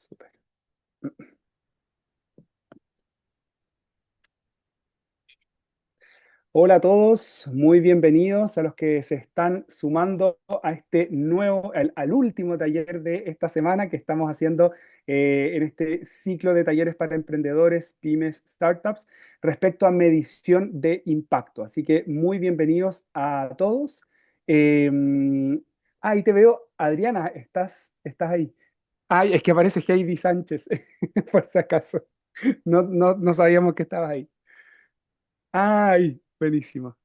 Súper. Hola a todos, muy bienvenidos a los que se están sumando a este nuevo, al último taller de esta semana que estamos haciendo en este ciclo de talleres para emprendedores, pymes, startups, respecto a medición de impacto. Así que muy bienvenidos a todos. Eh, Ahí te veo, Adriana, estás ahí. Ay, es que aparece Heidi Sánchez, por si acaso. No sabíamos que estabas ahí. Ay, buenísimo.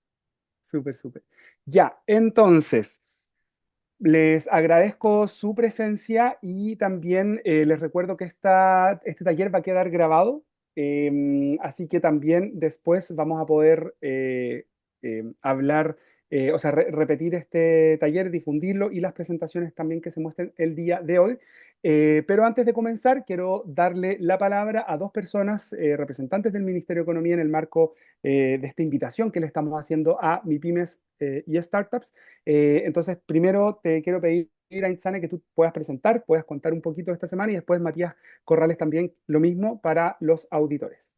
Súper, súper. Ya, entonces, les agradezco su presencia y también les recuerdo que este taller va a quedar grabado, así que también después vamos a poder hablar, o sea, repetir este taller, difundirlo y las presentaciones también que se muestren el día de hoy. Pero antes de comenzar, quiero darle la palabra a dos personas, representantes del Ministerio de Economía en el marco de esta invitación que le estamos haciendo a MIPYMES y startups. Entonces, primero te quiero pedir, Aintzane, que tú puedas presentar, puedas contar un poquito de esta semana y después Matías Corrales también lo mismo para los auditores.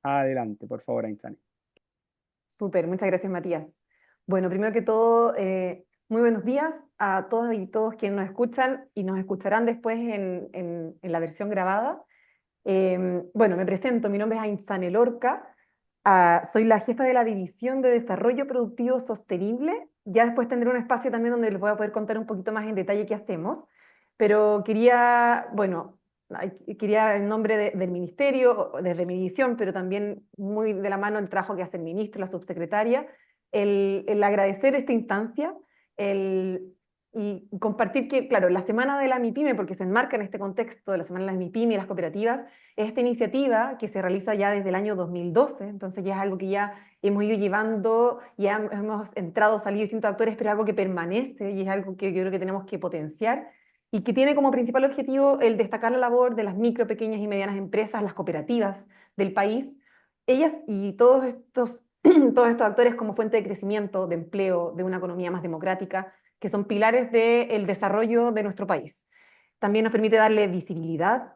Adelante, por favor, Aintzane. Súper, muchas gracias, Matías. Bueno, primero que todo, muy buenos días a todas y todos quienes nos escuchan y nos escucharán después en la versión grabada. Bueno, me presento, mi nombre es Aintzane Lorca, soy la jefa de la División de Desarrollo Productivo Sostenible. Ya después tendré un espacio también donde les voy a poder contar un poquito más en detalle qué hacemos, pero quería, bueno, quería en nombre del ministerio, desde mi división, pero también muy de la mano el trabajo que hace el ministro, la subsecretaria, el agradecer esta instancia, el y compartir que, claro, la Semana de la MIPYME, porque se enmarca en este contexto de la Semana de la MIPYME y las cooperativas, es esta iniciativa que se realiza ya desde el año 2012, entonces ya es algo que ya hemos ido llevando, ya hemos entrado, salido distintos actores, pero es algo que permanece y es algo que yo creo que tenemos que potenciar y que tiene como principal objetivo el destacar la labor de las micro, pequeñas y medianas empresas, las cooperativas del país, ellas y todos estos, todos estos actores como fuente de crecimiento, de empleo, de una economía más democrática, que son pilares del desarrollo de nuestro país. También nos permite darle visibilidad,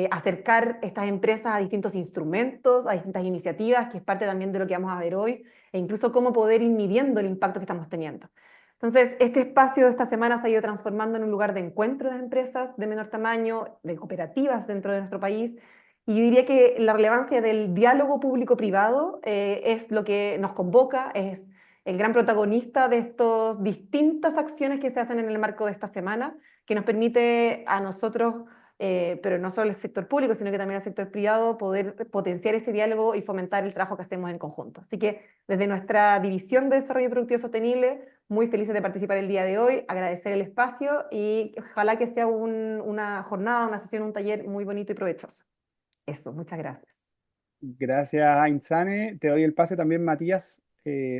acercar estas empresas a distintos instrumentos, a distintas iniciativas, que es parte también de lo que vamos a ver hoy, e incluso cómo poder ir midiendo el impacto que estamos teniendo. Entonces, este espacio esta semana se ha ido transformando en un lugar de encuentro de empresas de menor tamaño, de cooperativas dentro de nuestro país, y yo diría que la relevancia del diálogo público-privado es lo que nos convoca, es el gran protagonista de estas distintas acciones que se hacen en el marco de esta semana, que nos permite a nosotros, pero no solo al sector público, sino que también al sector privado, poder potenciar ese diálogo y fomentar el trabajo que hacemos en conjunto. Así que desde nuestra División de Desarrollo Productivo Sostenible, muy felices de participar el día de hoy, agradecer el espacio y ojalá que sea una jornada, una sesión, un taller muy bonito y provechoso. Eso, muchas gracias. Gracias, Aintzane. Te doy el pase también, Matías,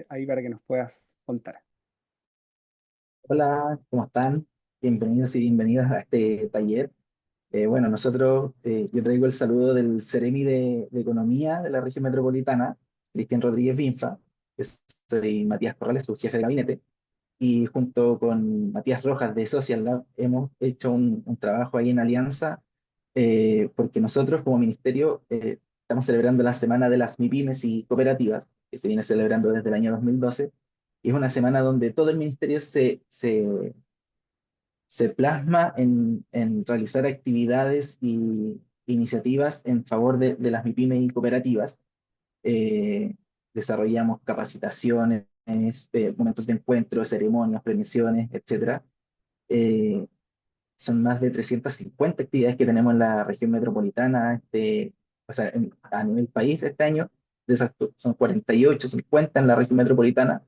ahí para que nos puedas contar. Hola, ¿cómo están? Bienvenidos y bienvenidas a este taller. Bueno, yo traigo el saludo del Ceremi de Economía de la región metropolitana, Cristian Rodríguez Vinfa. Yo soy Matías Corrales, su jefe de gabinete, y junto con Matías Rojas de Social Lab hemos hecho un trabajo ahí en alianza, porque nosotros como ministerio estamos celebrando la Semana de las MIPYMES y Cooperativas, que se viene celebrando desde el año 2012, y es una semana donde todo el ministerio se plasma en realizar actividades y iniciativas en favor de las MIPYME y cooperativas. Eh, Desarrollamos capacitaciones, momentos de encuentro, ceremonias, premiaciones, etcétera. Eh, Son más de 350 actividades que tenemos en la región metropolitana, o sea, a nivel país este año. De esas son 48, 50 en la región metropolitana.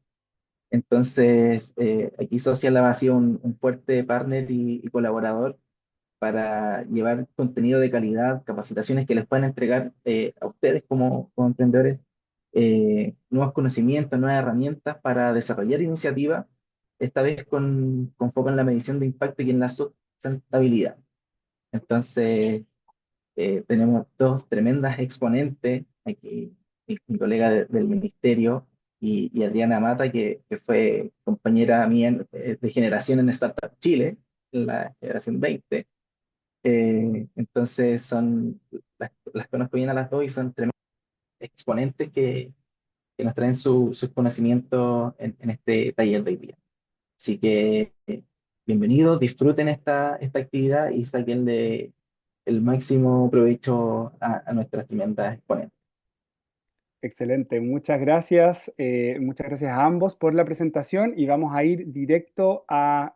Entonces, aquí Social Lab ha sido un fuerte partner y colaborador para llevar contenido de calidad, capacitaciones que les puedan entregar a ustedes como emprendedores, nuevos conocimientos, nuevas herramientas para desarrollar iniciativas, esta vez con foco en la medición de impacto y en la sustentabilidad. Entonces, tenemos dos tremendas exponentes, aquí mi colega del ministerio y Adriana Mata, que fue compañera mía de generación en Startup Chile, en la generación 20. Entonces las conozco bien a las dos y son tremendos exponentes que nos traen sus conocimientos en este taller de hoy día. Así que bienvenidos, disfruten esta actividad y saquenle el máximo provecho a nuestras tremendas exponentes. Excelente, muchas gracias a ambos por la presentación y vamos a ir directo al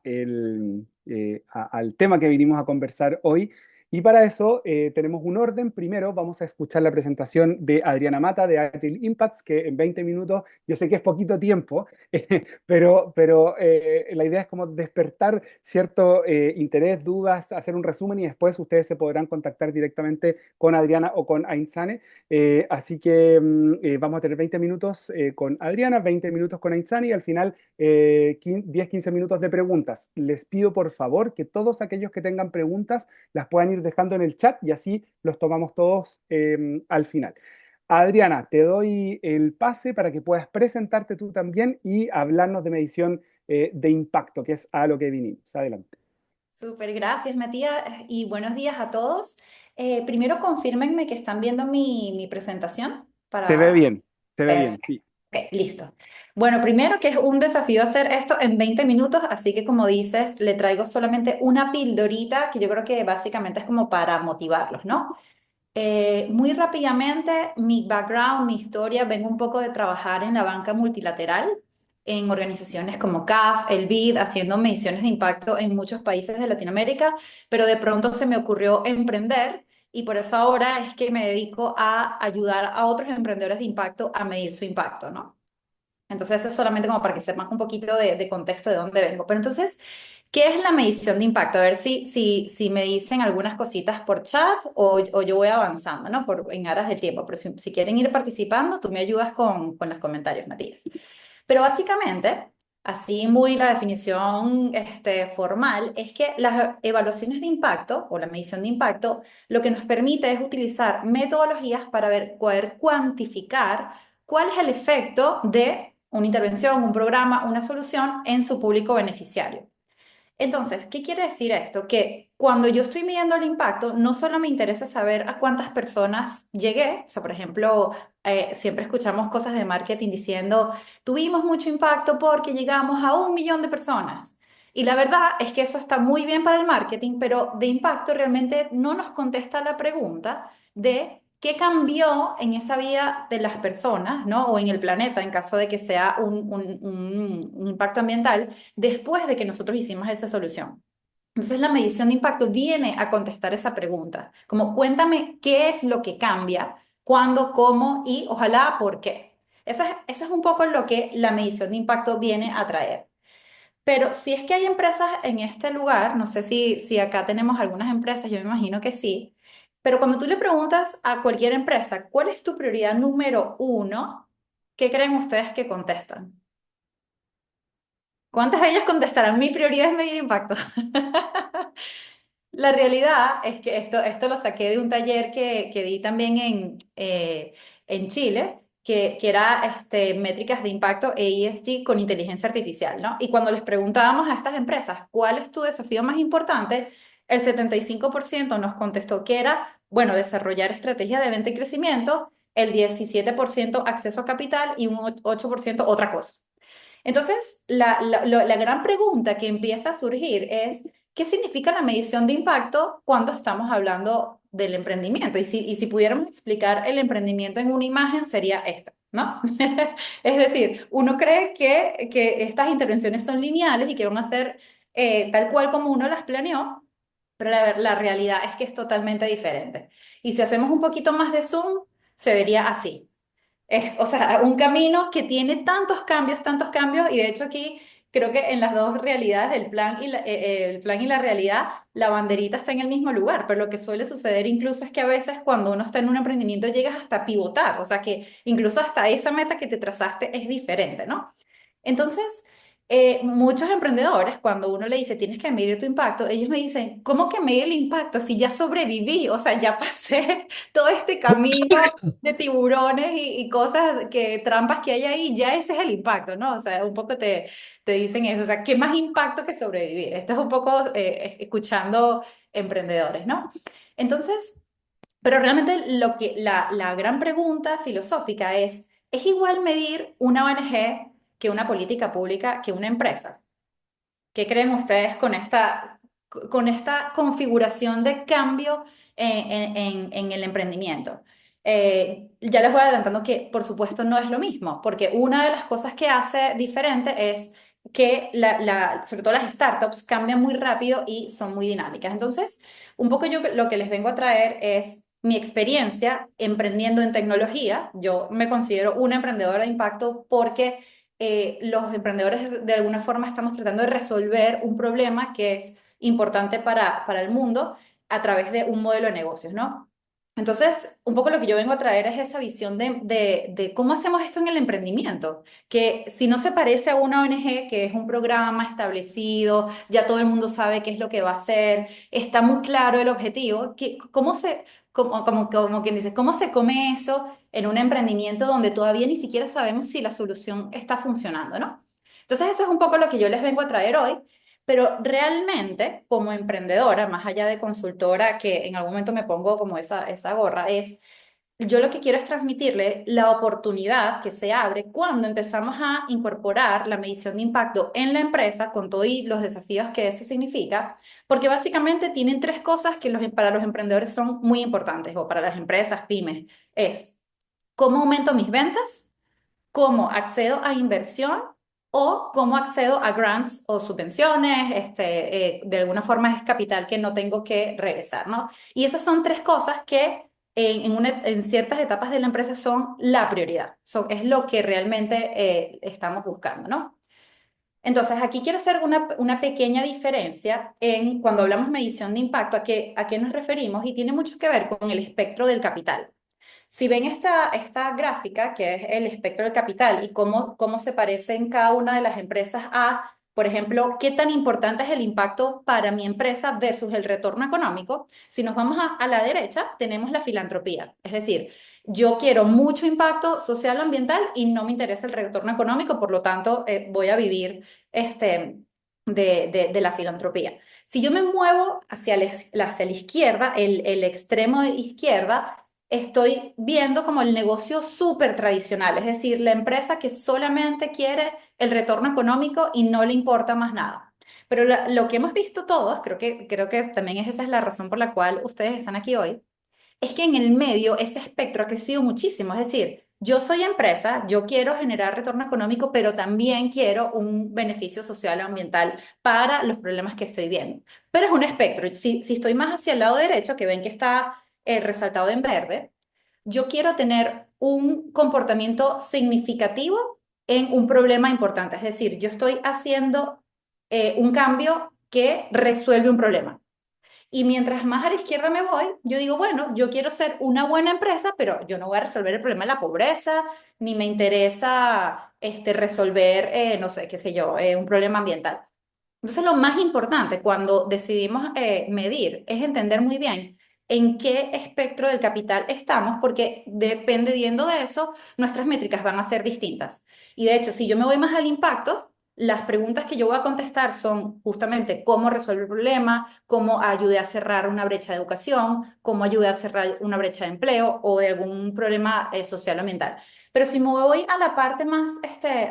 tema que vinimos a conversar hoy. Y para eso tenemos un orden. Primero vamos a escuchar la presentación de Adriana Mata de Agile Impacts, que en 20 minutos, yo sé que es poquito tiempo, pero la idea es como despertar cierto interés, dudas, hacer un resumen y después ustedes se podrán contactar directamente con Adriana o con Ainsane. Así que vamos a tener 20 minutos con Adriana, 20 minutos con Aitzani y al final 10-15 minutos de preguntas. Les pido por favor que todos aquellos que tengan preguntas las puedan ir dejando en el chat y así los tomamos todos al final. Adriana, te doy el pase para que puedas presentarte tú también y hablarnos de medición de impacto, que es a lo que vinimos. Adelante. Súper, gracias Matías y buenos días a todos. Primero confírmenme que están viendo mi presentación Te ve para... bien, te ve bien, Perfecto, sí. ok, listo. Bueno, primero que es un desafío hacer esto en 20 minutos, así que como dices, le traigo solamente una pildorita que yo creo que básicamente es como para motivarlos, ¿no? Muy rápidamente, mi background, mi historia, vengo un poco de trabajar en la banca multilateral, en organizaciones como CAF, el BID, haciendo mediciones de impacto en muchos países de Latinoamérica, pero de pronto se me ocurrió emprender y por eso ahora es que me dedico a ayudar a otros emprendedores de impacto a medir su impacto, ¿no? Entonces, eso es solamente como para que sepan un poquito de contexto de dónde vengo. Pero entonces, ¿qué es la medición de impacto? A ver si me dicen algunas cositas por chat o yo voy avanzando, ¿no? En aras del tiempo. Pero si quieren ir participando, tú me ayudas con los comentarios, Matías. Pero básicamente, así muy la definición formal, es que las evaluaciones de impacto o la medición de impacto lo que nos permite es utilizar metodologías para poder cuantificar cuál es el efecto de una intervención, un programa, una solución en su público beneficiario. Entonces, ¿qué quiere decir esto? Que cuando yo estoy midiendo el impacto, no solo me interesa saber a cuántas personas llegué, o sea, por ejemplo, siempre escuchamos cosas de marketing diciendo, tuvimos mucho impacto porque llegamos a 1 millón de personas. Y la verdad es que eso está muy bien para el marketing, pero de impacto realmente no nos contesta la pregunta de qué cambió en esa vida de las personas, ¿no? O en el planeta, en caso de que sea un impacto ambiental después de que nosotros hicimos esa solución. Entonces la medición de impacto viene a contestar esa pregunta, como cuéntame qué es lo que cambia, cuándo, cómo y ojalá por qué. Eso es un poco lo que la medición de impacto viene a traer. Pero si es que hay empresas en este lugar, no sé si acá tenemos algunas empresas, yo me imagino que sí, pero cuando tú le preguntas a cualquier empresa, ¿cuál es tu prioridad número uno? ¿Qué creen ustedes que contestan? ¿Cuántas de ellas contestarán? Mi prioridad es medir impacto. La realidad es que esto lo saqué de un taller que di también en Chile, que era métricas de impacto e ESG con inteligencia artificial, ¿no? Y cuando les preguntábamos a estas empresas, ¿cuál es tu desafío más importante? El 75% nos contestó que era, bueno, desarrollar estrategias de venta y crecimiento, el 17% acceso a capital y un 8% otra cosa. Entonces, la gran pregunta que empieza a surgir es, ¿qué significa la medición de impacto cuando estamos hablando del emprendimiento? Y si pudiéramos explicar el emprendimiento en una imagen, sería esta, ¿no? Es decir, uno cree que estas intervenciones son lineales y que van a ser tal cual como uno las planeó, pero la realidad es que es totalmente diferente. Y si hacemos un poquito más de zoom, se vería así. O sea, un camino que tiene tantos cambios, y de hecho aquí creo que en las dos realidades, el plan y la realidad, la banderita está en el mismo lugar, pero lo que suele suceder incluso es que a veces cuando uno está en un emprendimiento llegas hasta pivotar, o sea que incluso hasta esa meta que te trazaste es diferente, ¿no? Entonces, muchos emprendedores, cuando uno le dice tienes que medir tu impacto, ellos me dicen, ¿cómo que medir el impacto si ya sobreviví? O sea, ya pasé todo este camino de tiburones y cosas, trampas que hay ahí, ya ese es el impacto, ¿no? O sea, un poco te dicen eso, o sea, ¿qué más impacto que sobrevivir? Esto es un poco escuchando emprendedores, ¿no? Entonces, pero realmente la gran pregunta filosófica ¿es igual medir una ONG que una política pública que una empresa? ¿Qué creen ustedes con esta configuración de cambio en el emprendimiento? Ya les voy adelantando que, por supuesto, no es lo mismo, porque una de las cosas que hace diferente es que, sobre todo las startups, cambian muy rápido y son muy dinámicas. Entonces, un poco yo lo que les vengo a traer es mi experiencia emprendiendo en tecnología. Yo me considero una emprendedora de impacto porque los emprendedores de alguna forma estamos tratando de resolver un problema que es importante para el mundo a través de un modelo de negocios, ¿no? Entonces, un poco lo que yo vengo a traer es esa visión de cómo hacemos esto en el emprendimiento, que si no se parece a una ONG, que es un programa establecido, ya todo el mundo sabe qué es lo que va a hacer, está muy claro el objetivo, como quien dice, ¿cómo se come eso en un emprendimiento donde todavía ni siquiera sabemos si la solución está funcionando, ¿no? Entonces, eso es un poco lo que yo les vengo a traer hoy, pero realmente, como emprendedora, más allá de consultora, que en algún momento me pongo como esa gorra, yo lo que quiero es transmitirle la oportunidad que se abre cuando empezamos a incorporar la medición de impacto en la empresa, con todos los desafíos que eso significa, porque básicamente tienen tres cosas que para los emprendedores son muy importantes, o para las empresas, pymes, es cómo aumento mis ventas, cómo accedo a inversión o cómo accedo a grants o subvenciones, de alguna forma es capital que no tengo que regresar, ¿no? Y esas son tres cosas que en ciertas etapas de la empresa son la prioridad, es lo que realmente estamos buscando, ¿no? Entonces, aquí quiero hacer una pequeña diferencia en cuando hablamos medición de impacto, a qué nos referimos y tiene mucho que ver con el espectro del capital. Si ven esta gráfica, que es el espectro del capital y cómo se parecen cada una de las empresas por ejemplo, qué tan importante es el impacto para mi empresa versus el retorno económico, si nos vamos a la derecha, tenemos la filantropía. Es decir, yo quiero mucho impacto social o ambiental y no me interesa el retorno económico, por lo tanto, voy a vivir de la filantropía. Si yo me muevo hacia la izquierda, el extremo de izquierda, estoy viendo como el negocio súper tradicional, es decir, la empresa que solamente quiere el retorno económico y no le importa más nada. Pero lo que hemos visto todos, creo que también esa es la razón por la cual ustedes están aquí hoy, es que en el medio ese espectro ha crecido muchísimo. Es decir, yo soy empresa, yo quiero generar retorno económico, pero también quiero un beneficio social o ambiental para los problemas que estoy viendo. Pero es un espectro. Si estoy más hacia el lado derecho, que ven que está resaltado en verde, yo quiero tener un comportamiento significativo en un problema importante. Es decir, yo estoy haciendo un cambio que resuelve un problema. Y mientras más a la izquierda me voy, yo digo, bueno, yo quiero ser una buena empresa, pero yo no voy a resolver el problema de la pobreza, ni me interesa resolver, no sé, qué sé yo, un problema ambiental. Entonces, lo más importante cuando decidimos medir es entender muy bien en qué espectro del capital estamos, porque dependiendo de eso, nuestras métricas van a ser distintas. Y de hecho, si yo me voy más al impacto, las preguntas que yo voy a contestar son justamente cómo resuelve el problema, cómo ayude a cerrar una brecha de educación, cómo ayude a cerrar una brecha de empleo o de algún problema social o ambiental. Pero si me voy a la parte más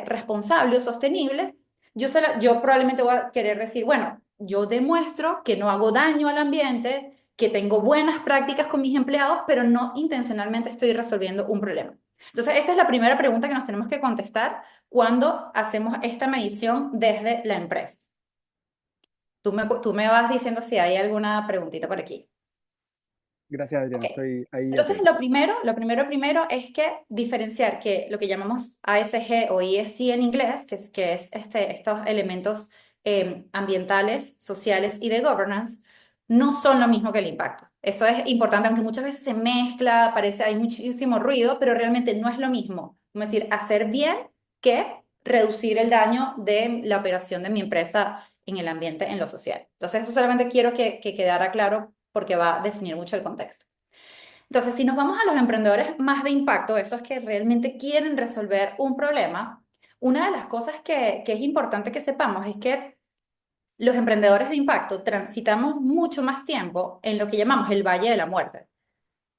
responsable o sostenible, yo probablemente voy a querer decir, bueno, yo demuestro que no hago daño al ambiente, que tengo buenas prácticas con mis empleados, pero no intencionalmente estoy resolviendo un problema. Entonces, esa es la primera pregunta que nos tenemos que contestar cuando hacemos esta medición desde la empresa. Tú me vas diciendo si hay alguna preguntita por aquí. Gracias, Adriana. Ok. Estoy ahí Entonces, atento. lo primero es que diferenciar que lo que llamamos ASG o ESG en inglés, que es estos elementos ambientales, sociales y de governance, no son lo mismo que el impacto. Eso es importante, aunque muchas veces se mezcla, parece, hay muchísimo ruido, pero realmente no es lo mismo. Es decir, hacer bien que reducir el daño de la operación de mi empresa en el ambiente, en lo social. Entonces, eso solamente quiero que quedara claro porque va a definir mucho el contexto. Entonces, si nos vamos a los emprendedores más de impacto, esos que realmente quieren resolver un problema, una de las cosas que es importante que sepamos es que los emprendedores de impacto transitamos mucho más tiempo en lo que llamamos el Valle de la Muerte.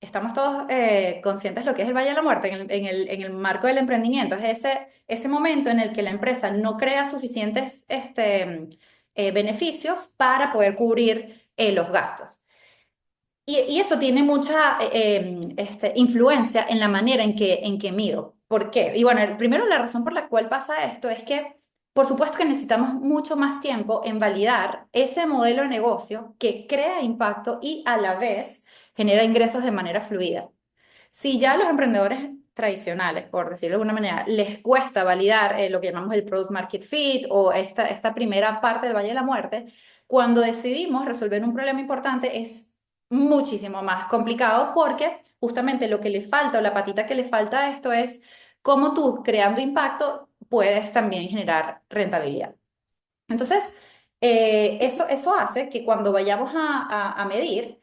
Estamos todos conscientes de lo que es el Valle de la Muerte en el marco del emprendimiento. Es ese momento en el que la empresa no crea suficientes beneficios para poder cubrir los gastos. Y eso tiene mucha influencia en la manera en que mido. ¿Por qué? Y bueno, primero la razón por la cual pasa esto es que, por supuesto que necesitamos mucho más tiempo en validar ese modelo de negocio que crea impacto y a la vez genera ingresos de manera fluida. Si ya a los emprendedores tradicionales, por decirlo de alguna manera, les cuesta validar lo que llamamos el product market fit o esta primera parte del Valle de la Muerte, cuando decidimos resolver un problema importante es muchísimo más complicado porque justamente lo que le falta o la patita que le falta a esto es cómo tú, creando impacto, puedes también generar rentabilidad. Entonces, eso hace que cuando vayamos a medir,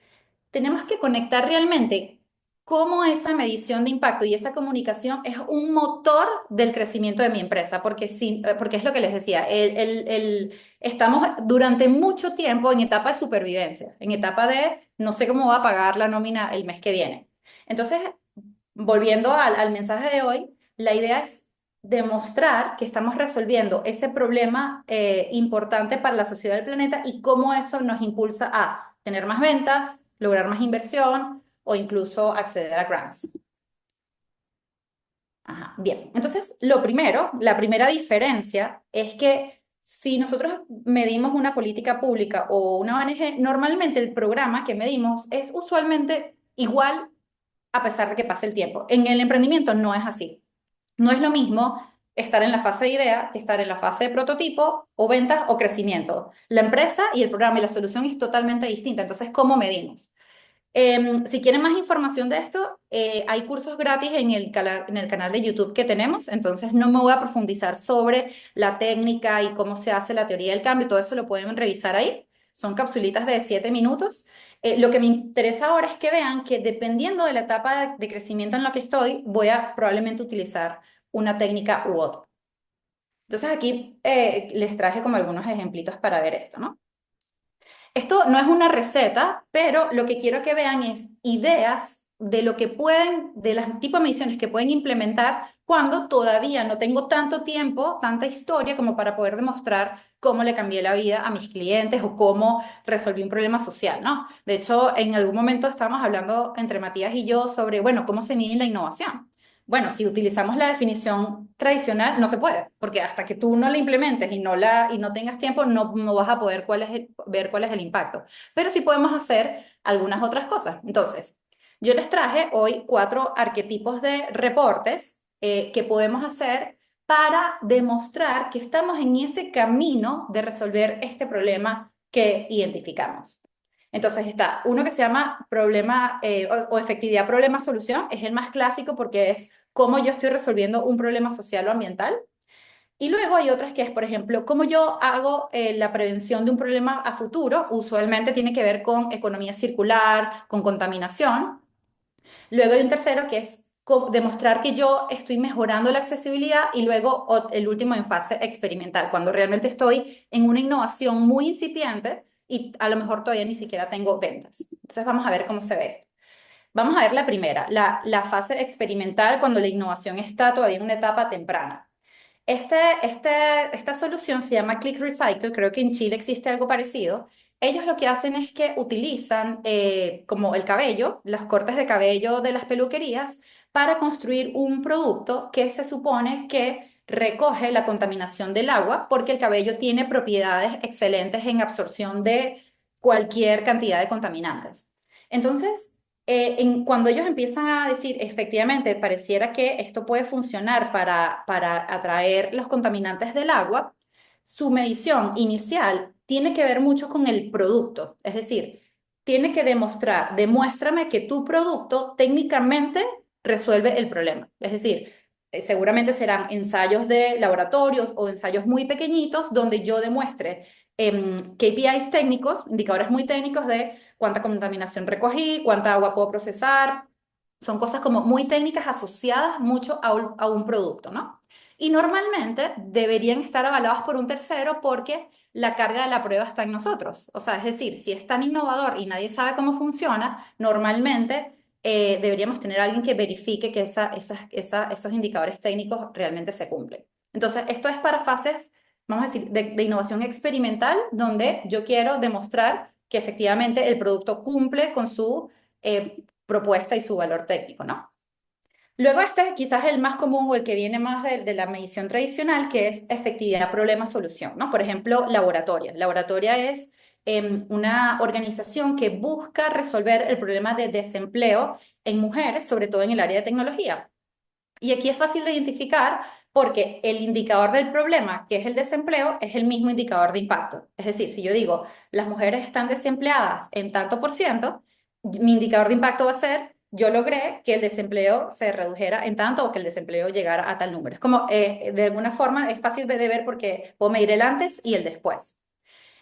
tenemos que conectar realmente cómo esa medición de impacto y esa comunicación es un motor del crecimiento de mi empresa, porque es lo que les decía, estamos durante mucho tiempo en etapa de supervivencia, en etapa de no sé cómo va a pagar la nómina el mes que viene. Entonces, volviendo al mensaje de hoy, la idea es demostrar que estamos resolviendo ese problema importante para la sociedad del planeta y cómo eso nos impulsa a tener más ventas, lograr más inversión o incluso acceder a grants. Ajá, bien, entonces lo primero, la primera diferencia es que si nosotros medimos una política pública o una ONG, normalmente el programa que medimos es usualmente igual a pesar de que pase el tiempo. En el emprendimiento no es así. No es lo mismo estar en la fase de idea, estar en la fase de prototipo o ventas o crecimiento. La empresa y el programa y la solución es totalmente distinta. Entonces, ¿cómo medimos? Si quieren más información de esto, hay cursos gratis en el canal de YouTube que tenemos, entonces no me voy a profundizar sobre la técnica y cómo se hace la teoría del cambio, todo eso lo pueden revisar ahí, son capsulitas de 7 minutos. Lo que me interesa ahora es que vean que dependiendo de la etapa de crecimiento en la que estoy, voy a probablemente utilizar una técnica u otra. Entonces aquí les traje como algunos ejemplitos para ver esto, ¿no? Esto no es una receta, pero lo que quiero que vean es ideas de lo que pueden, de las tipos de mediciones que pueden implementar cuando todavía no tengo tanto tiempo, tanta historia como para poder demostrar cómo le cambié la vida a mis clientes o cómo resolví un problema social, ¿no? De hecho, en algún momento estábamos hablando entre Matías y yo sobre, bueno, cómo se mide la innovación. Bueno, si utilizamos la definición tradicional, no se puede, porque hasta que tú no la implementes y no tengas tiempo, no vas a poder ver cuál es el impacto. Pero sí podemos hacer algunas otras cosas. Entonces, yo les traje hoy 4 arquetipos de reportes que podemos hacer para demostrar que estamos en ese camino de resolver este problema que identificamos. Entonces está uno que se llama problema o efectividad problema-solución, es el más clásico porque es cómo yo estoy resolviendo un problema social o ambiental. Y luego hay otras que es, por ejemplo, cómo yo hago la prevención de un problema a futuro. Usualmente tiene que ver con economía circular, con contaminación. Luego hay un tercero que es demostrar que yo estoy mejorando la accesibilidad y luego el último en fase experimental, cuando realmente estoy en una innovación muy incipiente y a lo mejor todavía ni siquiera tengo ventas. Entonces vamos a ver cómo se ve esto. Vamos a ver la primera, la fase experimental, cuando la innovación está todavía en una etapa temprana. Esta solución se llama Click Recycle, creo que en Chile existe algo parecido. Ellos lo que hacen es que utilizan como el cabello, los cortes de cabello de las peluquerías, para construir un producto que se supone que recoge la contaminación del agua, porque el cabello tiene propiedades excelentes en absorción de cualquier cantidad de contaminantes. Entonces, cuando ellos empiezan a decir, efectivamente, pareciera que esto puede funcionar para atraer los contaminantes del agua, su medición inicial tiene que ver mucho con el producto. Es decir, tiene que demuéstrame que tu producto técnicamente resuelve el problema. Es decir, seguramente serán ensayos de laboratorios o ensayos muy pequeñitos donde yo demuestre KPIs técnicos, indicadores muy técnicos de cuánta contaminación recogí, cuánta agua puedo procesar. Son cosas como muy técnicas asociadas mucho a un producto, ¿no? Y normalmente deberían estar avalados por un tercero porque la carga de la prueba está en nosotros. O sea, es decir, si es tan innovador y nadie sabe cómo funciona, normalmente deberíamos tener a alguien que verifique que esos indicadores técnicos realmente se cumplen. Entonces, esto es para fases, vamos a decir, de innovación experimental, donde yo quiero demostrar que efectivamente el producto cumple con su propuesta y su valor técnico, ¿no? Luego este quizás el más común o el que viene más de la medición tradicional, que es efectividad problema-solución, ¿no? Por ejemplo, laboratoria. Laboratoria es una organización que busca resolver el problema de desempleo en mujeres, sobre todo en el área de tecnología. Y aquí es fácil de identificar porque el indicador del problema, que es el desempleo, es el mismo indicador de impacto. Es decir, si yo digo, las mujeres están desempleadas en tanto por ciento, mi indicador de impacto va a ser, yo logré que el desempleo se redujera en tanto o que el desempleo llegara a tal número. Es como, de alguna forma, es fácil de ver porque puedo medir el antes y el después.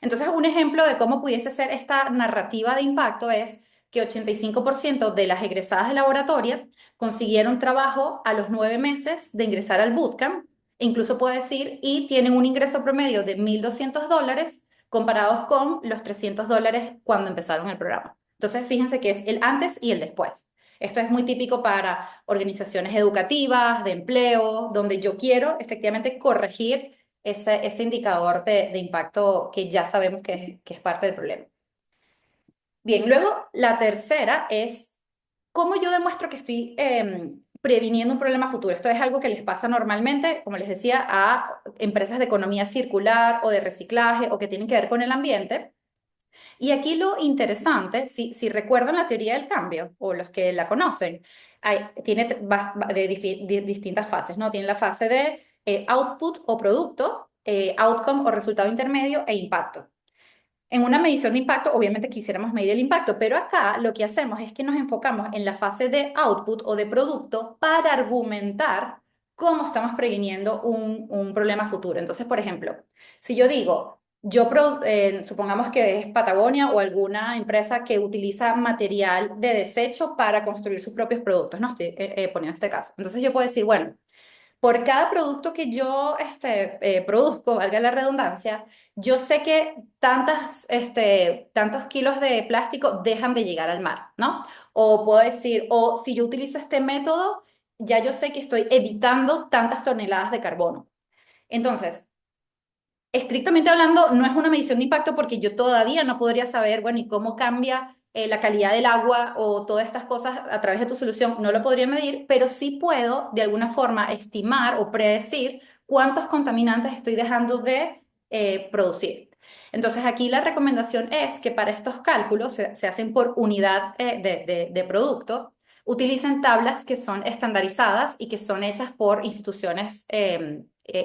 Entonces, un ejemplo de cómo pudiese ser esta narrativa de impacto es que 85% de las egresadas de laboratorio consiguieron trabajo a los 9 meses de ingresar al bootcamp, e incluso puedo decir, y tienen un ingreso promedio de $1.200 comparados con los $300 cuando empezaron el programa. Entonces, fíjense que es el antes y el después. Esto es muy típico para organizaciones educativas, de empleo, donde yo quiero efectivamente corregir ese indicador de impacto que ya sabemos que es parte del problema. Bien, luego la tercera es cómo yo demuestro que estoy previniendo un problema futuro. Esto es algo que les pasa normalmente, como les decía, a empresas de economía circular o de reciclaje o que tienen que ver con el ambiente. Y aquí lo interesante, si recuerdan la teoría del cambio o los que la conocen, tiene de distintas fases, ¿no? Tiene la fase de output o producto, outcome o resultado intermedio e impacto. En una medición de impacto, obviamente quisiéramos medir el impacto, pero acá lo que hacemos es que nos enfocamos en la fase de output o de producto para argumentar cómo estamos previniendo un problema futuro. Entonces, por ejemplo, si yo digo, supongamos que es Patagonia o alguna empresa que utiliza material de desecho para construir sus propios productos, no estoy poniendo este caso. Entonces yo puedo decir, bueno, por cada producto que yo produzco, valga la redundancia, yo sé que tantos kilos de plástico dejan de llegar al mar, ¿no? O puedo decir, o si yo utilizo este método, ya yo sé que estoy evitando tantas toneladas de carbono. Entonces, estrictamente hablando, no es una medición de impacto porque yo todavía no podría saber, bueno, y cómo cambia la calidad del agua o todas estas cosas a través de tu solución, no lo podría medir, pero sí puedo de alguna forma estimar o predecir cuántos contaminantes estoy dejando de producir. Entonces aquí la recomendación es que para estos cálculos se hacen por unidad de producto, utilicen tablas que son estandarizadas y que son hechas por instituciones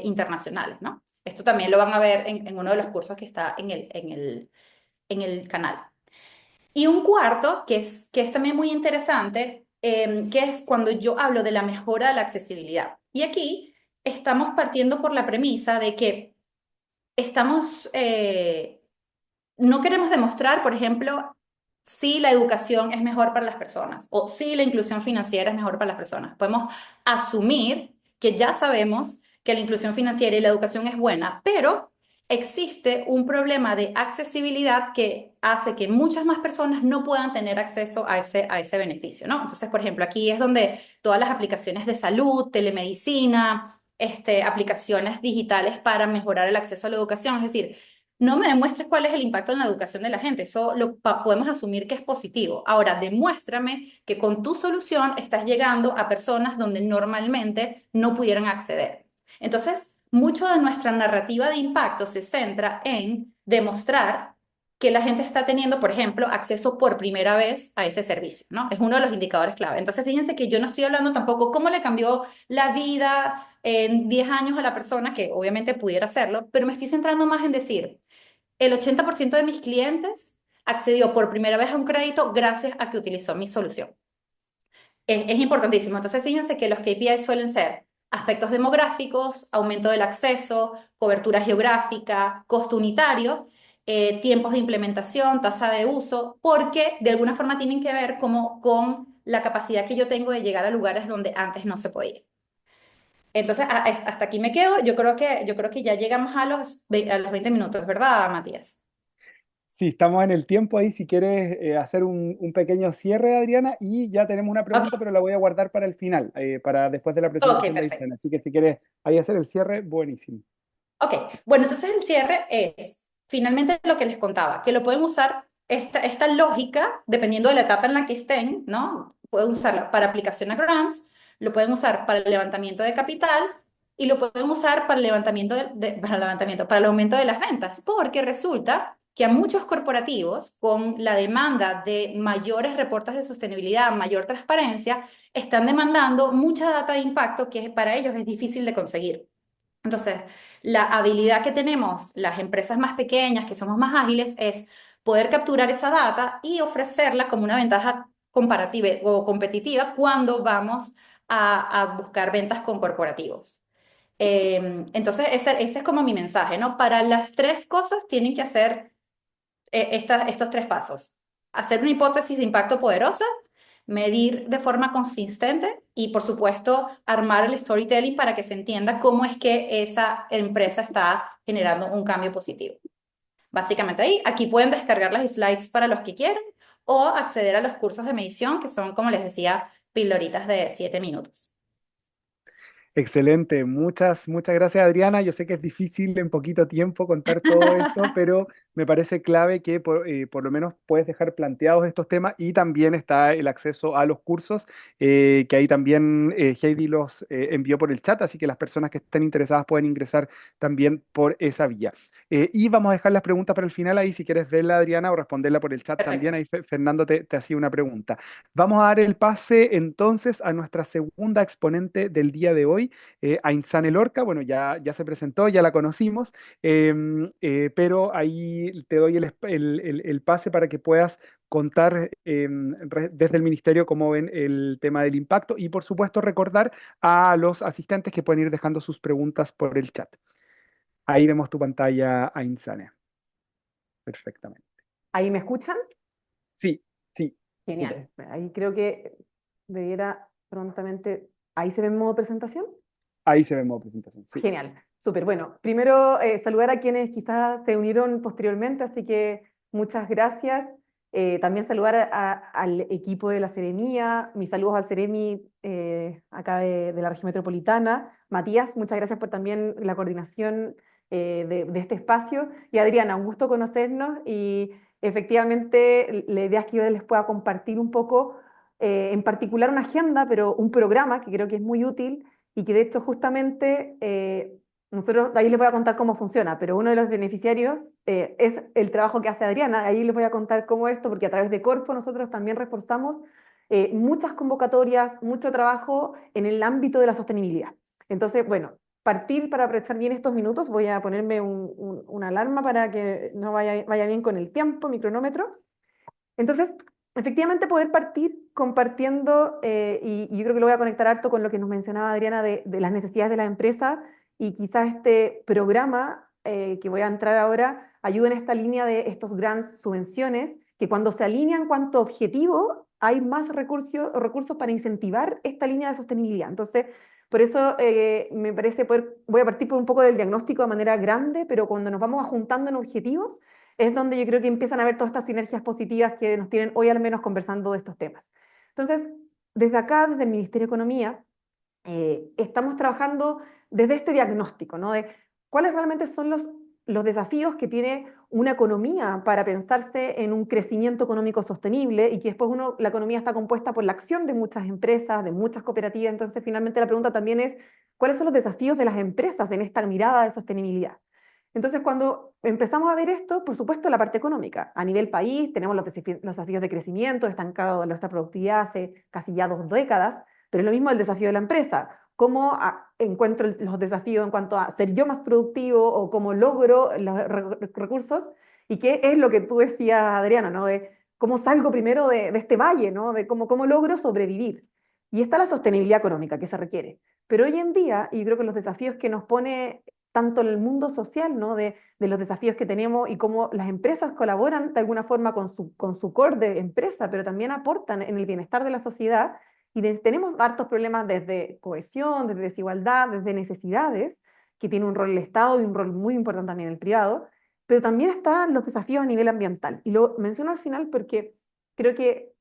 internacionales, ¿no? Esto también lo van a ver en uno de los cursos que está en el canal. Y un cuarto, que es también muy interesante, que es cuando yo hablo de la mejora de la accesibilidad. Y aquí estamos partiendo por la premisa de que no queremos demostrar, por ejemplo, si la educación es mejor para las personas o si la inclusión financiera es mejor para las personas. Podemos asumir que ya sabemos que la inclusión financiera y la educación es buena, pero existe un problema de accesibilidad que hace que muchas más personas no puedan tener acceso a ese beneficio, ¿no? Entonces, por ejemplo, aquí es donde todas las aplicaciones de salud, telemedicina, aplicaciones digitales para mejorar el acceso a la educación, es decir, no me demuestres cuál es el impacto en la educación de la gente, eso podemos asumir que es positivo. Ahora, demuéstrame que con tu solución estás llegando a personas donde normalmente no pudieran acceder. Entonces, mucho de nuestra narrativa de impacto se centra en demostrar que la gente está teniendo, por ejemplo, acceso por primera vez a ese servicio, ¿no? Es uno de los indicadores clave. Entonces, fíjense que yo no estoy hablando tampoco cómo le cambió la vida en 10 años a la persona, que obviamente pudiera hacerlo, pero me estoy centrando más en decir, el 80% de mis clientes accedió por primera vez a un crédito gracias a que utilizó mi solución. Es importantísimo. Entonces, fíjense que los KPIs suelen ser aspectos demográficos, aumento del acceso, cobertura geográfica, costo unitario, tiempos de implementación, tasa de uso, porque de alguna forma tienen que ver como con la capacidad que yo tengo de llegar a lugares donde antes no se podía. Entonces, hasta aquí me quedo. Yo creo que ya llegamos a los 20 minutos, ¿verdad, Matías? Sí, estamos en el tiempo ahí. Si quieres hacer un pequeño cierre, Adriana, y ya tenemos una pregunta, Ok, pero la voy a guardar para el final, para después de la ok, presentación de perfecto. Aitana. Así que si quieres ahí hacer el cierre, buenísimo. Ok, bueno, entonces el cierre es finalmente lo que les contaba, que lo pueden usar, esta lógica, dependiendo de la etapa en la que estén, ¿no? Pueden usarla para aplicación a grants, lo pueden usar para el levantamiento de capital y lo pueden usar para el levantamiento, para el aumento de las ventas, porque resulta que a muchos corporativos, con la demanda de mayores reportes de sostenibilidad, mayor transparencia, están demandando mucha data de impacto que para ellos es difícil de conseguir. Entonces, la habilidad que tenemos las empresas más pequeñas, que somos más ágiles, es poder capturar esa data y ofrecerla como una ventaja comparativa o competitiva cuando vamos a buscar ventas con corporativos. Entonces, ese es como mi mensaje, ¿no? Para las tres cosas tienen que hacer estos tres pasos. Hacer una hipótesis de impacto poderosa, medir de forma consistente y, por supuesto, armar el storytelling para que se entienda cómo es que esa empresa está generando un cambio positivo. Básicamente ahí, aquí pueden descargar las slides para los que quieren o acceder a los cursos de medición que son, como les decía, pildoritas de 7 minutos. Excelente, muchas gracias, Adriana. Yo sé que es difícil en poquito tiempo contar todo esto, pero me parece clave que por lo menos puedes dejar planteados estos temas, y también está el acceso a los cursos, que ahí también Heidi los envió por el chat, así que las personas que estén interesadas pueden ingresar también por esa vía. Y vamos a dejar las preguntas para el final ahí, si quieres verla, Adriana, o responderla por el chat también. Perfecto. Ahí Fernando te hacía una pregunta. Vamos a dar el pase entonces a nuestra segunda exponente del día de hoy, Aintzane Lorca. Bueno, ya se presentó, ya la conocimos, pero ahí te doy el pase para que puedas contar desde el ministerio cómo ven el tema del impacto, y por supuesto recordar a los asistentes que pueden ir dejando sus preguntas por el chat. Ahí vemos tu pantalla, Aintzane, perfectamente. ¿Ahí me escuchan? Sí, sí, súper. Genial. Ahí creo que debiera prontamente... ¿Ahí se ve en modo presentación? Ahí se ve en modo presentación, sí. Genial, súper. Bueno, primero saludar a quienes quizás se unieron posteriormente, así que muchas gracias. También saludar al equipo de la Seremía, mis saludos al Seremi acá de la región metropolitana. Matías, muchas gracias por también la coordinación de este espacio. Y Adriana, un gusto conocernos, y efectivamente la idea es que yo les pueda compartir un poco, en particular una agenda, pero un programa que creo que es muy útil y que de hecho justamente nosotros, ahí les voy a contar cómo funciona, pero uno de los beneficiarios es el trabajo que hace Adriana. Ahí les voy a contar cómo esto, porque a través de Corfo nosotros también reforzamos muchas convocatorias, mucho trabajo en el ámbito de la sostenibilidad. Entonces, bueno, partir para aprovechar bien estos minutos, voy a ponerme una alarma para que no vaya bien con el tiempo, mi cronómetro. Entonces, efectivamente poder partir compartiendo, y yo creo que lo voy a conectar harto con lo que nos mencionaba Adriana de las necesidades de la empresa, y quizás este programa que voy a entrar ahora ayude en esta línea de estos grants, subvenciones, que cuando se alinean cuanto objetivo, hay más recursos para incentivar esta línea de sostenibilidad. Entonces, por eso me parece voy a partir por un poco del diagnóstico de manera grande, pero cuando nos vamos juntando en objetivos, es donde yo creo que empiezan a haber todas estas sinergias positivas que nos tienen hoy al menos conversando de estos temas. Entonces, desde acá, desde el Ministerio de Economía, estamos trabajando desde este diagnóstico, ¿no? De cuáles realmente son los desafíos que tiene una economía para pensarse en un crecimiento económico sostenible, y que después la economía está compuesta por la acción de muchas empresas, de muchas cooperativas. Entonces, finalmente la pregunta también es, ¿cuáles son los desafíos de las empresas en esta mirada de sostenibilidad? Entonces, cuando empezamos a ver esto, por supuesto, la parte económica. A nivel país tenemos los desafíos de crecimiento, estancado de nuestra productividad hace casi ya 2 décadas, pero es lo mismo el desafío de la empresa. ¿Cómo encuentro los desafíos en cuanto a ser yo más productivo, o cómo logro los recursos? ¿Y qué es lo que tú decías, Adriana, ¿no? De cómo salgo primero de este valle, ¿no? De cómo logro sobrevivir. Y está la sostenibilidad económica que se requiere. Pero hoy en día, y yo creo que los desafíos que nos pone tanto el mundo social, ¿no? De los desafíos que tenemos y cómo las empresas colaboran de alguna forma con su core de empresa, pero también aportan en el bienestar de la sociedad. Y tenemos hartos problemas desde cohesión, desde desigualdad, desde necesidades, que tiene un rol el Estado y un rol muy importante también el privado, pero también están los desafíos a nivel ambiental. Y lo menciono al final porque creo que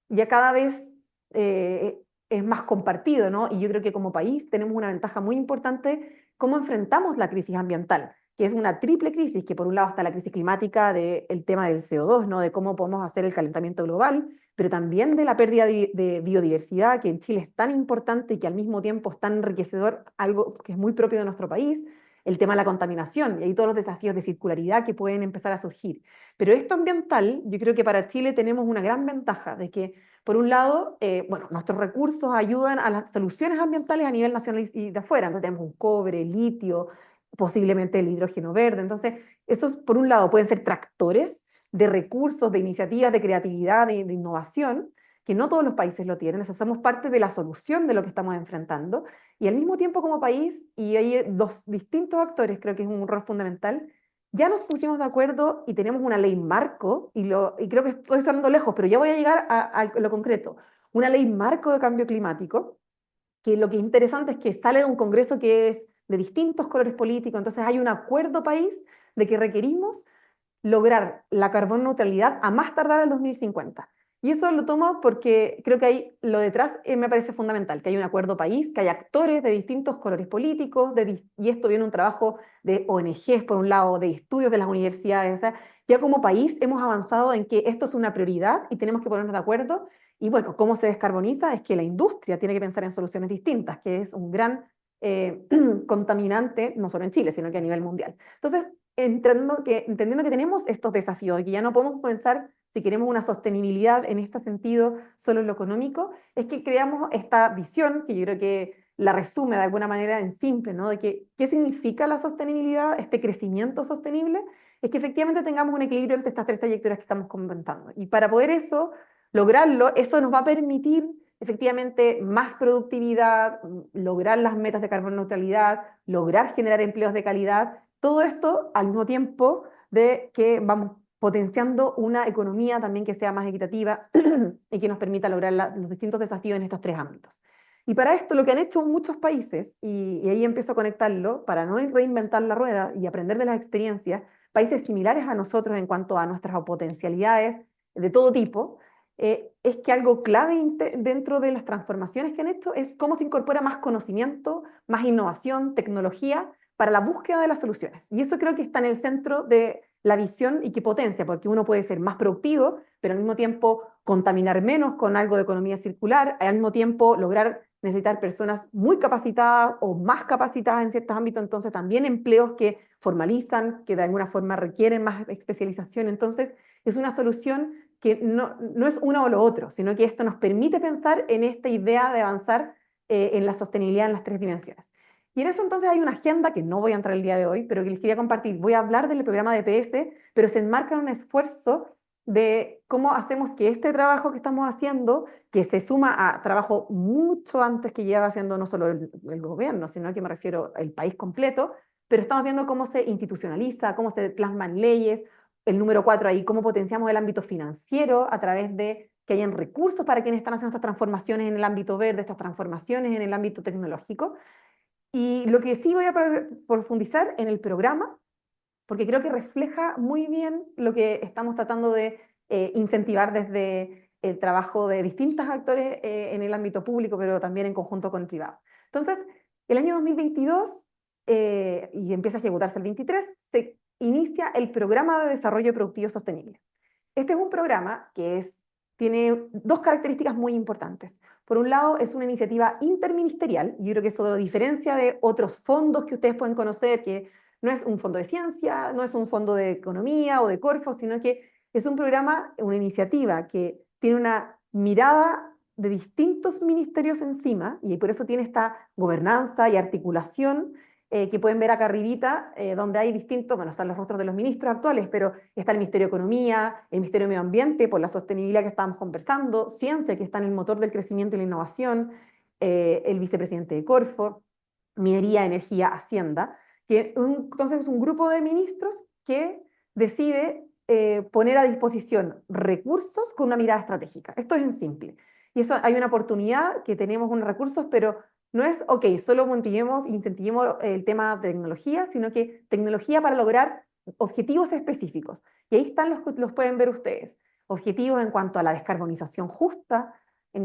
ya cada vez es más compartido, ¿no? Y yo creo que como país tenemos una ventaja muy importante cómo enfrentamos la crisis ambiental, que es una triple crisis, que por un lado está la crisis climática del tema del CO2, ¿no? De cómo podemos hacer el calentamiento global, pero también de la pérdida de biodiversidad, que en Chile es tan importante y que al mismo tiempo es tan enriquecedor, algo que es muy propio de nuestro país, el tema de la contaminación y ahí todos los desafíos de circularidad que pueden empezar a surgir. Pero esto ambiental, yo creo que para Chile tenemos una gran ventaja de que, por un lado, bueno, nuestros recursos ayudan a las soluciones ambientales a nivel nacional y de afuera. Entonces tenemos un cobre, litio, posiblemente el hidrógeno verde. Entonces, esos, por un lado, pueden ser tractores de recursos, de iniciativas, de creatividad, de innovación, que no todos los países lo tienen. O sea, somos parte de la solución de lo que estamos enfrentando. Y al mismo tiempo como país, y hay dos distintos actores, creo que es un rol fundamental, ya nos pusimos de acuerdo y tenemos una ley marco, y creo que estoy sonando lejos, pero ya voy a llegar a lo concreto. Una ley marco de cambio climático, que lo que es interesante es que sale de un Congreso que es de distintos colores políticos, entonces hay un acuerdo país de que requerimos lograr la carbón neutralidad a más tardar el 2050. Y eso lo tomo porque creo que ahí lo detrás me parece fundamental, que hay un acuerdo país, que hay actores de distintos colores políticos, y esto viene un trabajo de ONGs, por un lado, de estudios de las universidades. O sea, ya como país hemos avanzado en que esto es una prioridad y tenemos que ponernos de acuerdo. Y bueno, ¿cómo se descarboniza? Es que la industria tiene que pensar en soluciones distintas, que es un gran contaminante, no solo en Chile, sino que a nivel mundial. Entonces, entendiendo que tenemos estos desafíos y que ya no podemos pensar si queremos una sostenibilidad en este sentido solo en lo económico, es que creamos esta visión, que yo creo que la resume de alguna manera en simple, ¿no? De que, ¿qué significa la sostenibilidad, este crecimiento sostenible? Es que efectivamente tengamos un equilibrio entre estas tres trayectorias que estamos comentando. Y para poder lograrlo, eso nos va a permitir efectivamente más productividad, lograr las metas de carbono neutralidad, lograr generar empleos de calidad, todo esto al mismo tiempo de que vamos potenciando una economía también que sea más equitativa y que nos permita lograr los distintos desafíos en estos tres ámbitos. Y para esto lo que han hecho muchos países, y ahí empiezo a conectarlo, para no reinventar la rueda y aprender de las experiencias, países similares a nosotros en cuanto a nuestras potencialidades de todo tipo, es que algo clave dentro de las transformaciones que han hecho es cómo se incorpora más conocimiento, más innovación, tecnología para la búsqueda de las soluciones. Y eso creo que está en el centro de la visión y que potencia, porque uno puede ser más productivo, pero al mismo tiempo contaminar menos con algo de economía circular, al mismo tiempo lograr necesitar personas muy capacitadas o más capacitadas en ciertos ámbitos, entonces también empleos que formalizan, que de alguna forma requieren más especialización. Entonces, es una solución que no es uno o lo otro, sino que esto nos permite pensar en esta idea de avanzar en la sostenibilidad en las tres dimensiones. Y en eso entonces hay una agenda que no voy a entrar el día de hoy, pero que les quería compartir. Voy a hablar del programa de PS, pero se enmarca en un esfuerzo de cómo hacemos que este trabajo que estamos haciendo, que se suma a trabajo mucho antes que lleva haciendo no solo el gobierno, sino que me refiero al país completo, pero estamos viendo cómo se institucionaliza, cómo se plasman leyes. El número 4 ahí, cómo potenciamos el ámbito financiero a través de que hayan recursos para quienes están haciendo estas transformaciones en el ámbito verde, estas transformaciones en el ámbito tecnológico. Y lo que sí voy a profundizar en el programa, porque creo que refleja muy bien lo que estamos tratando de incentivar desde el trabajo de distintos actores en el ámbito público, pero también en conjunto con el privado. Entonces, el año 2022, y empieza a ejecutarse el 23, se inicia el Programa de Desarrollo Productivo Sostenible. Este es un programa que tiene dos características muy importantes. Por un lado, es una iniciativa interministerial, y yo creo que eso lo diferencia de otros fondos que ustedes pueden conocer, que no es un fondo de ciencia, no es un fondo de economía o de Corfo, sino que es un programa, una iniciativa que tiene una mirada de distintos ministerios encima, y por eso tiene esta gobernanza y articulación que pueden ver acá arribita, donde hay distintos, bueno, están los rostros de los ministros actuales, pero está el Ministerio de Economía, el Ministerio de Medio Ambiente, por la sostenibilidad que estábamos conversando, Ciencia, que está en el motor del crecimiento y la innovación, el vicepresidente de Corfo, Minería, Energía, Hacienda, que entonces es un grupo de ministros que decide poner a disposición recursos con una mirada estratégica. Esto es en simple. Y eso hay una oportunidad que tenemos unos recursos, pero no es, ok, solo incentivemos el tema de tecnología, sino que tecnología para lograr objetivos específicos. Y ahí están los pueden ver ustedes. Objetivos en cuanto a la descarbonización justa,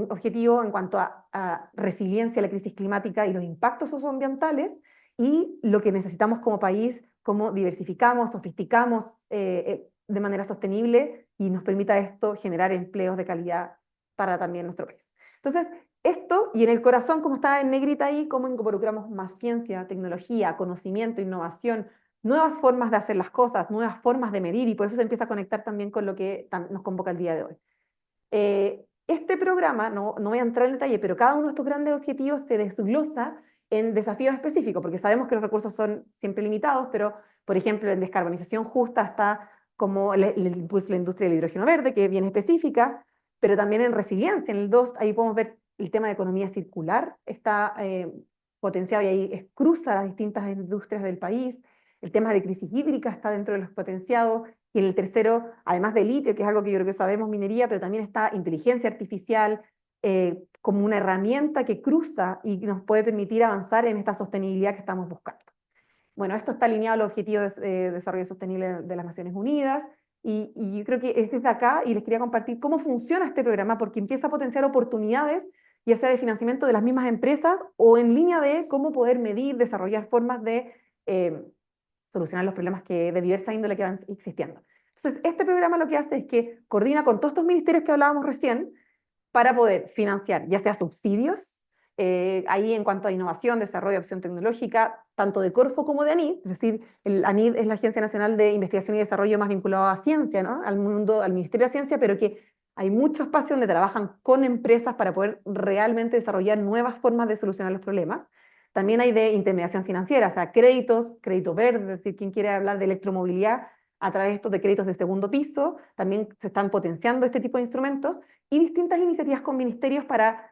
objetivos en cuanto a resiliencia a la crisis climática y los impactos socioambientales, y lo que necesitamos como país, cómo diversificamos, sofisticamos de manera sostenible y nos permita esto generar empleos de calidad para también nuestro país. Entonces, esto, y en el corazón, como está en negrita ahí, cómo involucramos más ciencia, tecnología, conocimiento, innovación, nuevas formas de hacer las cosas, nuevas formas de medir, y por eso se empieza a conectar también con lo que nos convoca el día de hoy. Este programa, no voy a entrar en detalle, pero cada uno de estos grandes objetivos se desglosa en desafíos específicos, porque sabemos que los recursos son siempre limitados, pero, por ejemplo, en descarbonización justa está como el impulso de la industria del hidrógeno verde, que es bien específica, pero también en resiliencia, en el 2, ahí podemos ver el tema de economía circular, está potenciado y ahí cruza las distintas industrias del país. El tema de crisis hídrica está dentro de los potenciados. Y en el tercero, además de litio, que es algo que yo creo que sabemos, minería, pero también está inteligencia artificial como una herramienta que cruza y nos puede permitir avanzar en esta sostenibilidad que estamos buscando. Bueno, esto está alineado a los Objetivos de Desarrollo Sostenible de las Naciones Unidas, y yo creo que es desde acá, y les quería compartir cómo funciona este programa, porque empieza a potenciar oportunidades, ya sea de financiamiento de las mismas empresas, o en línea de cómo poder medir, desarrollar formas de solucionar los problemas de diversa índole que van existiendo. Entonces, este programa lo que hace es que coordina con todos estos ministerios que hablábamos recién para poder financiar, ya sea subsidios, ahí en cuanto a innovación, desarrollo, opción tecnológica, tanto de Corfo como de ANID, es decir, el ANID es la Agencia Nacional de Investigación y Desarrollo más vinculada a ciencia, ¿no? Al mundo, al Ministerio de Ciencia, pero que hay mucho espacio donde trabajan con empresas para poder realmente desarrollar nuevas formas de solucionar los problemas. También hay de intermediación financiera, o sea, créditos, crédito verde, es decir, quien quiere hablar de electromovilidad a través de estos de créditos de segundo piso, también se están potenciando este tipo de instrumentos, y distintas iniciativas con ministerios para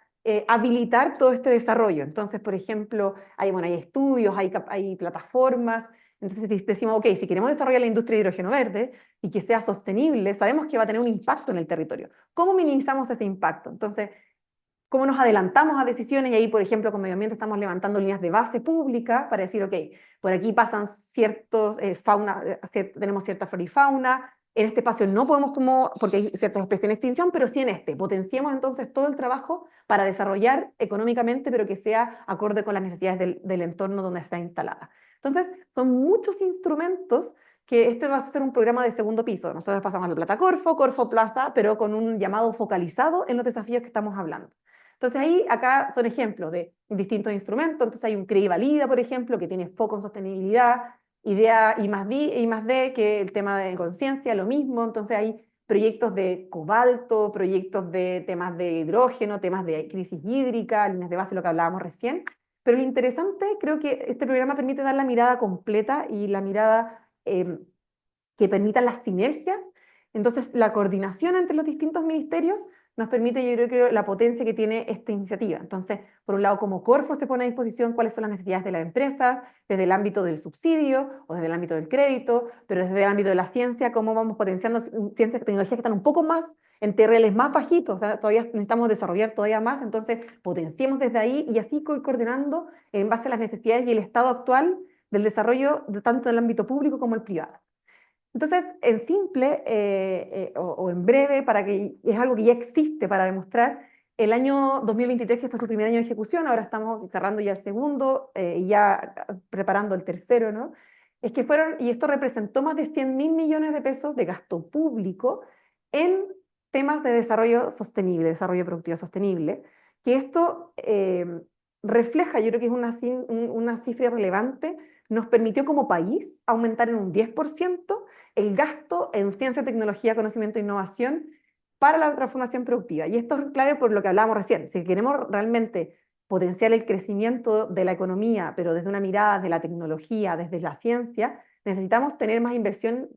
habilitar todo este desarrollo. Entonces, por ejemplo, hay estudios, hay plataformas. Entonces decimos, ok, si queremos desarrollar la industria de hidrógeno verde y que sea sostenible, sabemos que va a tener un impacto en el territorio. ¿Cómo minimizamos ese impacto? Entonces, ¿cómo nos adelantamos a decisiones? Y ahí, por ejemplo, con Medio Ambiente estamos levantando líneas de base pública para decir, ok, por aquí pasan ciertos tenemos cierta flora y fauna, en este espacio no podemos porque hay ciertas especies en extinción, pero sí en este. Potenciemos entonces todo el trabajo para desarrollar económicamente, pero que sea acorde con las necesidades del entorno donde está instalada. Entonces, son muchos instrumentos que este va a ser un programa de segundo piso. Nosotros pasamos a la Plata Corfo Plaza, pero con un llamado focalizado en los desafíos que estamos hablando. Entonces ahí, acá son ejemplos de distintos instrumentos. Entonces hay un CREI Valida, por ejemplo, que tiene foco en sostenibilidad, IDEA I+D, que el tema de conciencia, lo mismo. Entonces hay proyectos de cobalto, proyectos de temas de hidrógeno, temas de crisis hídrica, líneas de base, lo que hablábamos recién. Pero lo interesante, creo que este programa permite dar la mirada completa y la mirada que permita las sinergias. Entonces, la coordinación entre los distintos ministerios nos permite, yo creo que la potencia que tiene esta iniciativa. Entonces, por un lado, como Corfo se pone a disposición cuáles son las necesidades de la empresa, desde el ámbito del subsidio o desde el ámbito del crédito, pero desde el ámbito de la ciencia, cómo vamos potenciando ciencias y tecnologías que están un poco más en TRLs más bajitos, o sea, todavía necesitamos desarrollar todavía más, entonces potenciemos desde ahí y así coordinando en base a las necesidades y el estado actual del desarrollo tanto del ámbito público como el privado. Entonces, en simple o en breve, es algo que ya existe para demostrar, el año 2023, que fue su primer año de ejecución, ahora estamos cerrando ya el segundo y ya preparando el tercero, ¿no? Es que y esto representó más de 100.000 millones de pesos de gasto público en temas de desarrollo sostenible, desarrollo productivo sostenible, que esto refleja, yo creo que es una cifra relevante, nos permitió como país aumentar en un 10% el gasto en ciencia, tecnología, conocimiento e innovación para la transformación productiva. Y esto es clave por lo que hablábamos recién. Si queremos realmente potenciar el crecimiento de la economía, pero desde una mirada de la tecnología, desde la ciencia, necesitamos tener más inversión,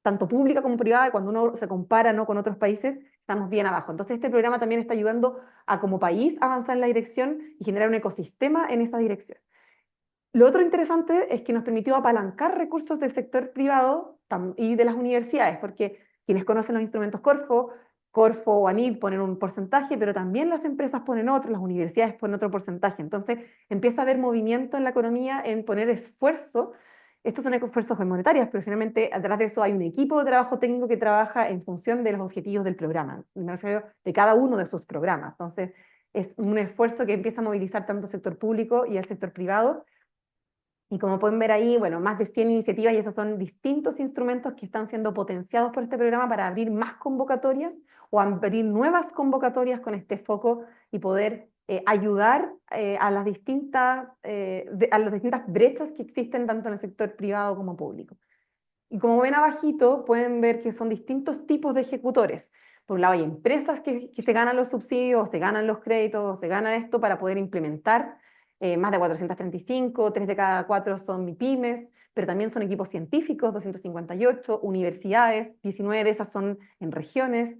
tanto pública como privada, y cuando uno se compara, ¿no?, con otros países, estamos bien abajo. Entonces este programa también está ayudando a como país avanzar en la dirección y generar un ecosistema en esa dirección. Lo otro interesante es que nos permitió apalancar recursos del sector privado y de las universidades, porque quienes conocen los instrumentos Corfo o ANID ponen un porcentaje, pero también las empresas ponen otro, las universidades ponen otro porcentaje. Entonces empieza a haber movimiento en la economía en poner esfuerzo. Estos son esfuerzos monetarios, pero finalmente detrás de eso hay un equipo de trabajo técnico que trabaja en función de los objetivos del programa, me refiero de cada uno de sus programas. Entonces es un esfuerzo que empieza a movilizar tanto el sector público y el sector privado. Y como pueden ver ahí, bueno, más de 100 iniciativas y esos son distintos instrumentos que están siendo potenciados por este programa para abrir más convocatorias o abrir nuevas convocatorias con este foco y poder ayudar a las distintas brechas que existen tanto en el sector privado como público. Y como ven abajito, pueden ver que son distintos tipos de ejecutores. Por un lado hay empresas que se ganan los subsidios, se ganan los créditos, se ganan esto para poder implementar más de 435, 3 de cada 4 son MIPYMES, pero también son equipos científicos, 258, universidades, 19 de esas son en regiones,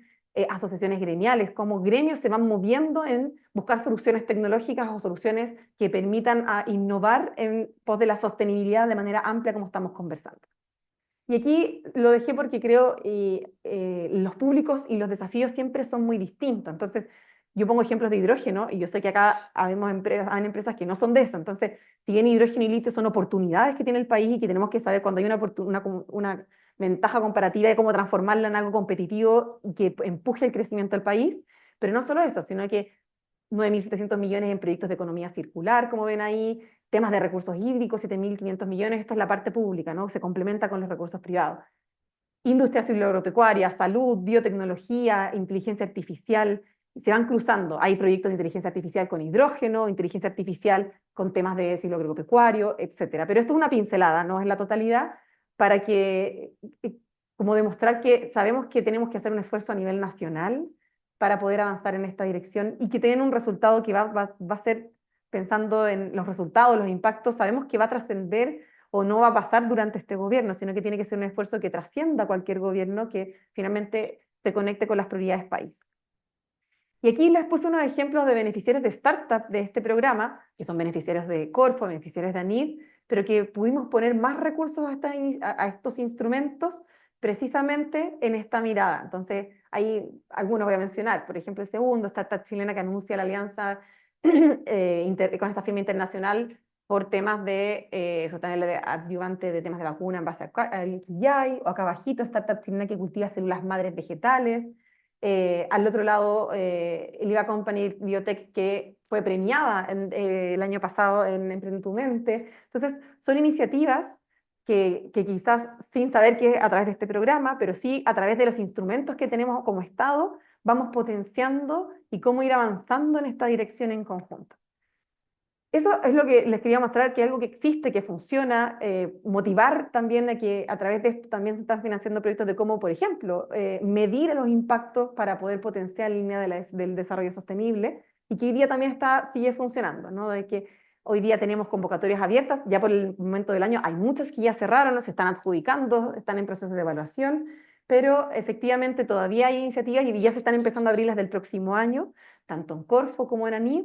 asociaciones gremiales, como gremios se van moviendo en buscar soluciones tecnológicas o soluciones que permitan innovar en pos de la sostenibilidad de manera amplia como estamos conversando. Y aquí lo dejé porque creo los públicos y los desafíos siempre son muy distintos. Entonces, yo pongo ejemplos de hidrógeno y yo sé que acá hay empresas que no son de eso. Entonces, si bien hidrógeno y litio son oportunidades que tiene el país y que tenemos que saber cuando hay una ventaja comparativa de cómo transformarlo en algo competitivo y que empuje el crecimiento del país, pero no solo eso, sino que 9.700 millones en proyectos de economía circular, como ven ahí, temas de recursos hídricos, 7.500 millones, esto es la parte pública, ¿no? Se complementa con los recursos privados. Industria agropecuaria, salud, biotecnología, inteligencia artificial, se van cruzando. Hay proyectos de inteligencia artificial con hidrógeno, inteligencia artificial con temas de ciclo agropecuario, etcétera. Pero esto es una pincelada, no es la totalidad, para que, como demostrar que sabemos que tenemos que hacer un esfuerzo a nivel nacional para poder avanzar en esta dirección y que tengan un resultado que va a ser, pensando en los resultados, los impactos, sabemos que va a trascender o no va a pasar durante este gobierno, sino que tiene que ser un esfuerzo que trascienda cualquier gobierno, que finalmente se conecte con las prioridades país. Y aquí les puse unos ejemplos de beneficiarios de startup de este programa, que son beneficiarios de Corfo, beneficiarios de ANID, pero que pudimos poner más recursos a estos instrumentos precisamente en esta mirada. Entonces, hay algunos voy a mencionar, por ejemplo, el segundo, startup chilena que anuncia la alianza con esta firma internacional por temas de sostenibilidad adyuvante de temas de vacuna en base al QIAI, o acá abajito, startup chilena que cultiva células madres vegetales. Al otro lado, Liva Company Biotech, que fue premiada el año pasado en Emprende tu Mente. Entonces, son iniciativas que quizás sin saber que es a través de este programa, pero sí a través de los instrumentos que tenemos como Estado, vamos potenciando y cómo ir avanzando en esta dirección en conjunto. Eso es lo que les quería mostrar, que es algo que existe, que funciona, motivar también a que a través de esto también se están financiando proyectos de cómo, por ejemplo, medir los impactos para poder potenciar la línea del desarrollo sostenible, y que hoy día también sigue funcionando, ¿no? De que hoy día tenemos convocatorias abiertas, ya por el momento del año hay muchas que ya cerraron, se están adjudicando, están en proceso de evaluación, pero efectivamente todavía hay iniciativas y ya se están empezando a abrirlas del próximo año, tanto en Corfo como en ANID.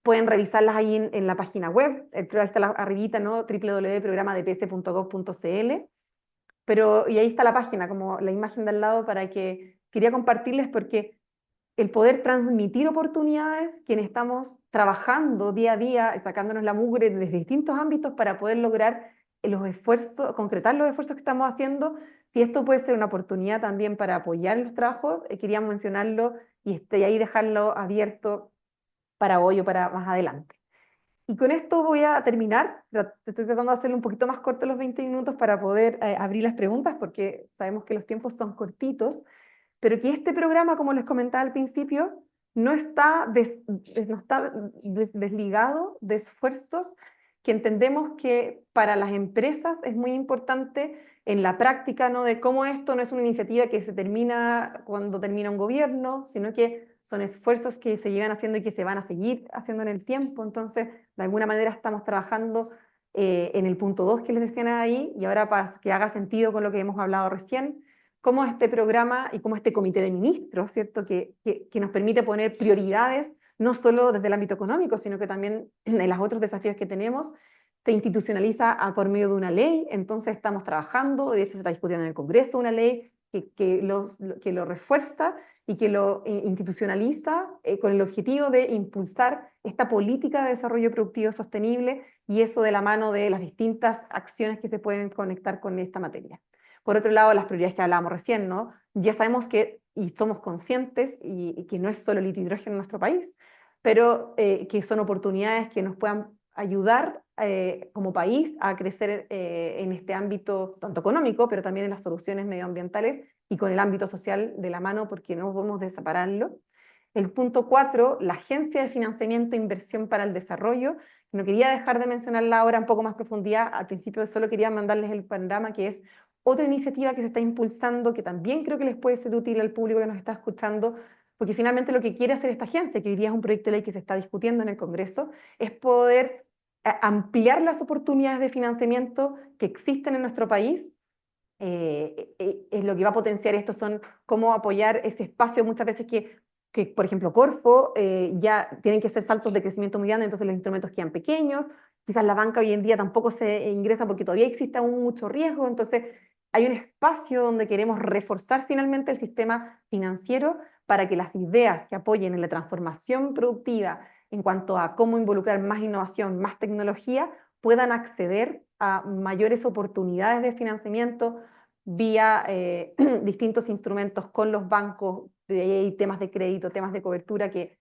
Pueden revisarlas ahí en la página web, ahí está arribita, ¿no? www.programadps.gov.cl, y ahí está la página, como la imagen de al lado, quería compartirles porque el poder transmitir oportunidades, quienes estamos trabajando día a día, sacándonos la mugre desde distintos ámbitos para poder lograr los esfuerzos, concretar los esfuerzos que estamos haciendo, si esto puede ser una oportunidad también para apoyar los trabajos, quería mencionarlo y ahí dejarlo abierto para hoy o para más adelante. Y con esto voy a terminar. Estoy tratando de hacerlo un poquito más corto los 20 minutos para poder abrir las preguntas, porque sabemos que los tiempos son cortitos, pero que este programa, como les comentaba al principio, no está desligado de esfuerzos que entendemos que para las empresas es muy importante en la práctica, ¿no? De cómo esto no es una iniciativa que se termina cuando termina un gobierno, sino que son esfuerzos que se llevan haciendo y que se van a seguir haciendo en el tiempo. Entonces, de alguna manera estamos trabajando en el punto 2 que les decían ahí, y ahora para que haga sentido con lo que hemos hablado recién, cómo este programa y cómo este comité de ministros, ¿cierto? Que nos permite poner prioridades, no solo desde el ámbito económico, sino que también en los otros desafíos que tenemos, se institucionaliza por medio de una ley. Entonces estamos trabajando, de hecho se está discutiendo en el Congreso una ley que lo refuerza y que lo institucionaliza con el objetivo de impulsar esta política de desarrollo productivo sostenible, y eso de la mano de las distintas acciones que se pueden conectar con esta materia. Por otro lado, las prioridades que hablábamos recién, ¿no? Ya sabemos que, y somos conscientes, y que no es solo el litio hidrógeno en nuestro país, pero que son oportunidades que nos puedan ayudar como país a crecer en este ámbito tanto económico, pero también en las soluciones medioambientales y con el ámbito social de la mano, porque no podemos separarlo. El punto 4, la Agencia de Financiamiento e Inversión para el Desarrollo. No quería dejar de mencionarla ahora un poco más profundidad. Al principio solo quería mandarles el panorama, que es otra iniciativa que se está impulsando, que también creo que les puede ser útil al público que nos está escuchando, porque finalmente lo que quiere hacer esta agencia, que hoy día es un proyecto de ley que se está discutiendo en el Congreso, es poder ampliar las oportunidades de financiamiento que existen en nuestro país. Es lo que va a potenciar esto, son cómo apoyar ese espacio muchas veces que por ejemplo, Corfo, ya tienen que hacer saltos de crecimiento muy grandes, entonces los instrumentos quedan pequeños, quizás la banca hoy en día tampoco se ingresa porque todavía existe aún mucho riesgo, entonces hay un espacio donde queremos reforzar finalmente el sistema financiero para que las ideas que apoyen en la transformación productiva en cuanto a cómo involucrar más innovación, más tecnología, puedan acceder a mayores oportunidades de financiamiento vía distintos instrumentos con los bancos, hay temas de crédito, temas de cobertura que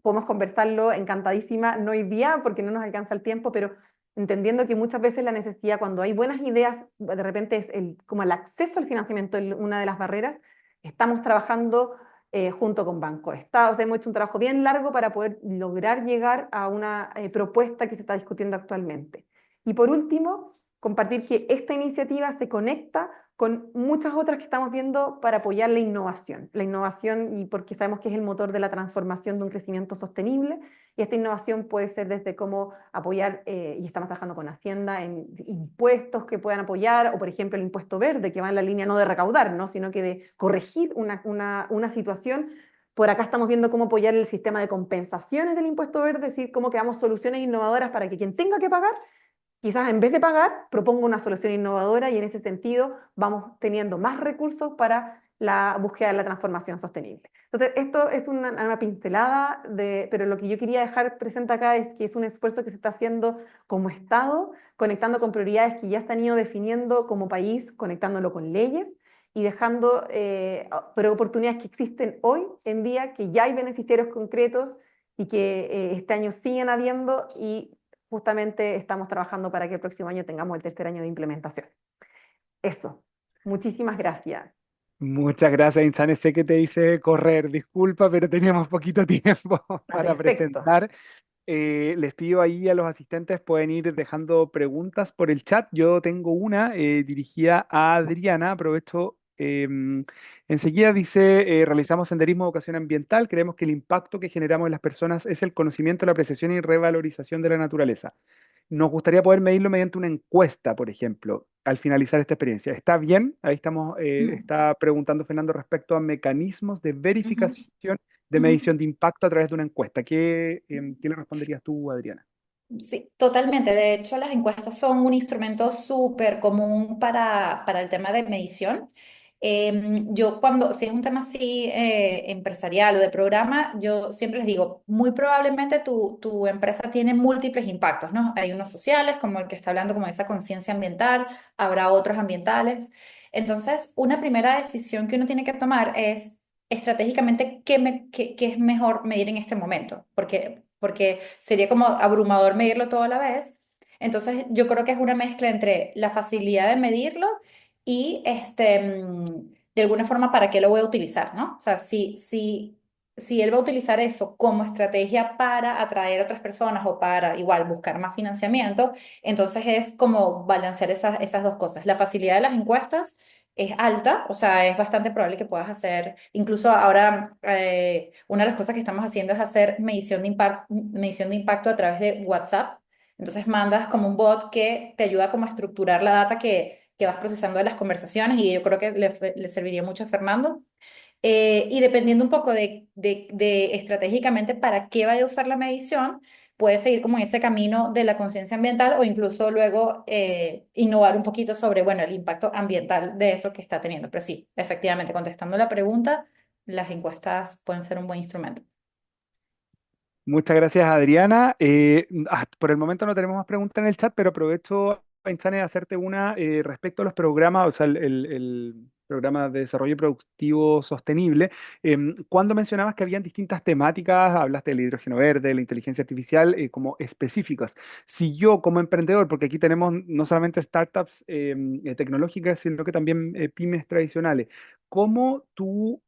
podemos conversarlo encantadísima, no hoy día porque no nos alcanza el tiempo, pero entendiendo que muchas veces la necesidad, cuando hay buenas ideas, de repente es como el acceso al financiamiento una de las barreras. Estamos trabajando junto con Banco Estado, o sea, hemos hecho un trabajo bien largo para poder lograr llegar a una propuesta que se está discutiendo actualmente. Y por último, compartir que esta iniciativa se conecta con muchas otras que estamos viendo para apoyar la innovación, y porque sabemos que es el motor de la transformación de un crecimiento sostenible, y esta innovación puede ser desde cómo apoyar, y estamos trabajando con Hacienda en impuestos que puedan apoyar, o por ejemplo el impuesto verde, que va en la línea no de recaudar, ¿no? Sino que de corregir una situación. Por acá estamos viendo cómo apoyar el sistema de compensaciones del impuesto verde, es decir, cómo creamos soluciones innovadoras para que quien tenga que pagar, quizás en vez de pagar, proponga una solución innovadora, y en ese sentido vamos teniendo más recursos para la búsqueda de la transformación sostenible. Entonces, esto es una pincelada, pero lo que yo quería dejar presente acá es que es un esfuerzo que se está haciendo como Estado, conectando con prioridades que ya se han ido definiendo como país, conectándolo con leyes y dejando pero oportunidades que existen hoy en día, que ya hay beneficiarios concretos y que este año siguen habiendo, y justamente estamos trabajando para que el próximo año tengamos el tercer año de implementación. Eso. Muchísimas gracias. Muchas gracias, Insane. Sé que te hice correr, disculpa, pero teníamos poquito tiempo para Perfecto. presentar. Les pido ahí a los asistentes, pueden ir dejando preguntas por el chat. Yo tengo una dirigida a Adriana. Aprovecho. Enseguida dice, realizamos senderismo de educación ambiental. Creemos que el impacto que generamos en las personas es el conocimiento, la apreciación y revalorización de la naturaleza. Nos gustaría poder medirlo mediante una encuesta, por ejemplo, al finalizar esta experiencia. ¿Está bien? Ahí estamos, está preguntando Fernando respecto a mecanismos de Ujú, verificación de ujú. medición de impacto a través de una encuesta. ¿Qué le responderías tú, Adriana? Sí, totalmente. De hecho, las encuestas son un instrumento súper común para el tema de medición. Yo cuando, si es un tema así empresarial o de programa, yo siempre les digo, muy probablemente tu empresa tiene múltiples impactos, ¿no? Hay unos sociales, como el que está hablando, como de esa conciencia ambiental, habrá otros ambientales. Entonces, una primera decisión que uno tiene que tomar es estratégicamente qué es mejor medir en este momento, porque sería como abrumador medirlo todo a la vez. Entonces, yo creo que es una mezcla entre la facilidad de medirlo y de alguna forma para qué lo voy a utilizar, ¿no? O sea, si él va a utilizar eso como estrategia para atraer a otras personas o para igual buscar más financiamiento, entonces es como balancear esas dos cosas. La facilidad de las encuestas es alta, o sea, es bastante probable que puedas hacer, incluso ahora una de las cosas que estamos haciendo es hacer medición de impacto a través de WhatsApp. Entonces mandas como un bot que te ayuda como a estructurar la data que vas procesando de las conversaciones y yo creo que le serviría mucho a Fernando. Y dependiendo un poco de estratégicamente para qué vaya a usar la medición, puede seguir como en ese camino de la conciencia ambiental o incluso luego innovar un poquito sobre, bueno, el impacto ambiental de eso que está teniendo. Pero sí, efectivamente, contestando la pregunta, las encuestas pueden ser un buen instrumento. Muchas gracias, Adriana. Por el momento no tenemos más preguntas en el chat, pero aprovecho, Insane, de hacerte una respecto a los programas, o sea, el programa de desarrollo productivo sostenible. Cuando mencionabas que habían distintas temáticas, hablaste del hidrógeno verde, la inteligencia artificial, como específicas. Si yo como emprendedor, porque aquí tenemos no solamente startups tecnológicas, sino que también pymes tradicionales, ¿cómo tú